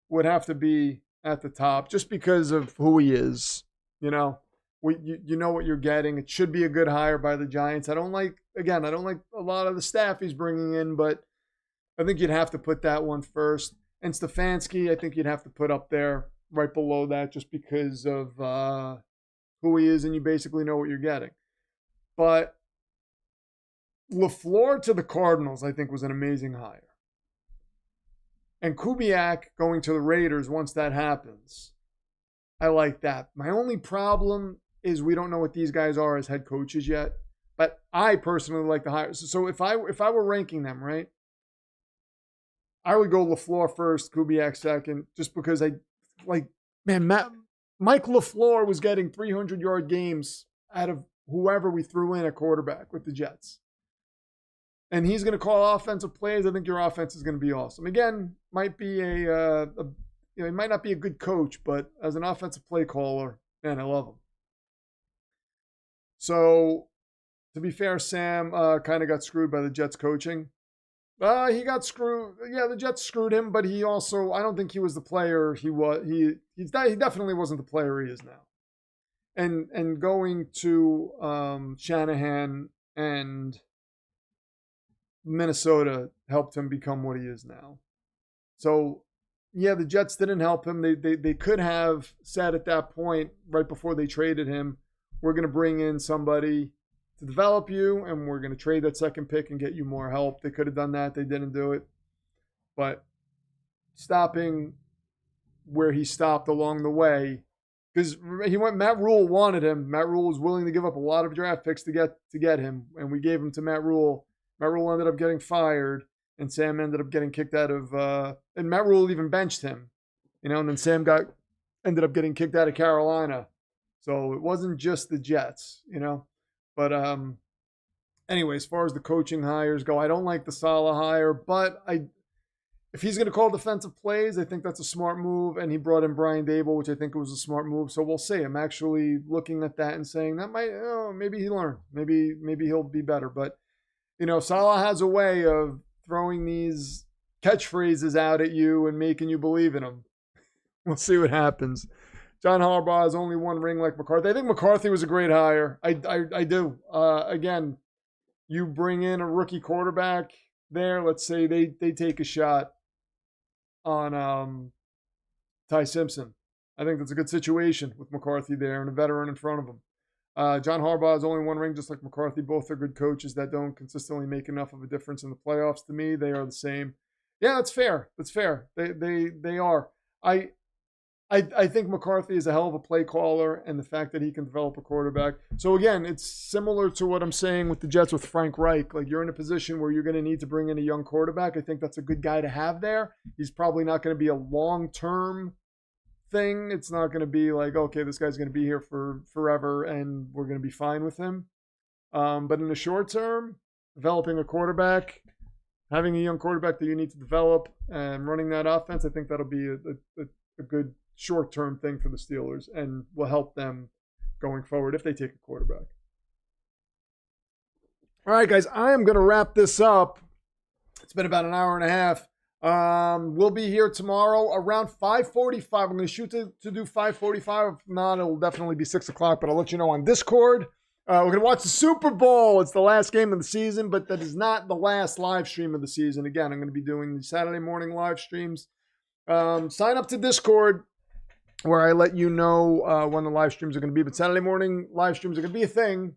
would have to be at the top just because of who he is. You know what you're getting. It should be a good hire by the Giants. I don't like a lot of the staff he's bringing in, but I think you'd have to put that one first. And Stefanski, I think you'd have to put up there right below that just because of who he is, and you basically know what you're getting. But LaFleur to the Cardinals, I think, was an amazing hire. And Kubiak going to the Raiders once that happens, I like that. My only problem is we don't know what these guys are as head coaches yet. But I personally like the hire. So if I were ranking them, right, I would go LaFleur first, Kubiak second, just because Mike LaFleur was getting 300-yard games out of whoever we threw in at quarterback with the Jets. And he's going to call offensive plays. I think your offense is going to be awesome. Again, might be he might not be a good coach, but as an offensive play caller, man, I love him. So, to be fair, Sam kind of got screwed by the Jets coaching. He got screwed. Yeah, the Jets screwed him, but he also, I don't think he was the player he was. He definitely wasn't the player he is now. And going to Shanahan and Minnesota helped him become what he is now. So, yeah, the Jets didn't help him. They could have said at that point, right before they traded him, we're going to bring in somebody to develop you, and we're going to trade that second pick and get you more help. They could have done that. They didn't do it. But stopping where he stopped along the way, because Matt Rule wanted him. Matt Rule was willing to give up a lot of draft picks to get him, and we gave him to Matt Rule. Matt Rule ended up getting fired, and Sam ended up getting kicked out of, and Matt Rule even benched him, and then Sam ended up getting kicked out of Carolina. So it wasn't just the Jets, But anyway, as far as the coaching hires go, I don't like the Saleh hire, but if he's going to call defensive plays, I think that's a smart move. And he brought in Brian Dable, which I think was a smart move. So we'll see. I'm actually looking at that and saying that maybe he learned. Maybe he'll be better. But, Saleh has a way of throwing these catchphrases out at you and making you believe in them. We'll see what happens. John Harbaugh has only one ring like McCarthy. I think McCarthy was a great hire. I do. Again, you bring in a rookie quarterback there. Let's say they take a shot on Ty Simpson. I think that's a good situation with McCarthy there and a veteran in front of him. John Harbaugh has only one ring, just like McCarthy. Both are good coaches that don't consistently make enough of a difference in the playoffs. To me, they are the same. Yeah, that's fair. That's fair. They are. I think McCarthy is a hell of a play caller, and the fact that he can develop a quarterback. So again, it's similar to what I'm saying with the Jets with Frank Reich. Like, you're in a position where you're going to need to bring in a young quarterback. I think that's a good guy to have there. He's probably not going to be a long-term thing. It's not going to be like, okay, this guy's going to be here for forever and we're going to be fine with him. But in the short term, developing a quarterback, having a young quarterback that you need to develop and running that offense, I think that'll be a good short-term thing for the Steelers and will help them going forward if they take a quarterback. All right, guys, I am going to wrap this up. It's been about an hour and a half. We'll be here tomorrow around 5:45. I'm going to shoot to do 5:45. If not, it'll definitely be 6 o'clock, but I'll let you know on Discord. We're going to watch the Super Bowl. It's the last game of the season, but that is not the last live stream of the season. Again, I'm going to be doing the Saturday morning live streams. Sign up to Discord, where I let you know when the live streams are going to be. But Saturday morning live streams are going to be a thing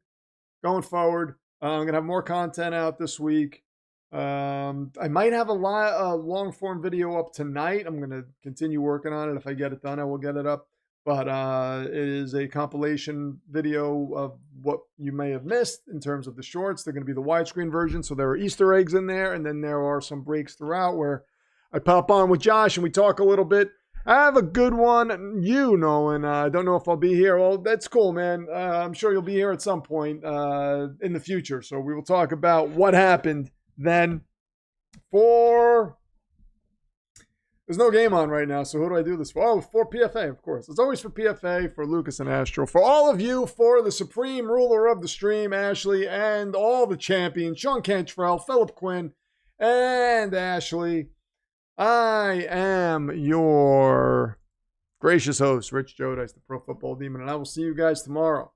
going forward. I'm going to have more content out this week. I might have a long-form video up tonight. I'm going to continue working on it. If I get it done, I will get it up. But it is a compilation video of what you may have missed in terms of the shorts. They're going to be the widescreen version, so there are Easter eggs in there. And then there are some breaks throughout where I pop on with Josh and we talk a little bit. I have a good one, and I don't know if I'll be here. Well, that's cool, man. I'm sure you'll be here at some point in the future. So we will talk about what happened then. There's no game on right now, so who do I do this for? Oh, for PFA, of course. It's always for PFA, for Lucas and Astro. For all of you, for the supreme ruler of the stream, Ashley, and all the champions, Sean Cantrell, Philip Quinn, and Ashley. I am your gracious host, Rich Jodice, the Pro Football Demon, and I will see you guys tomorrow.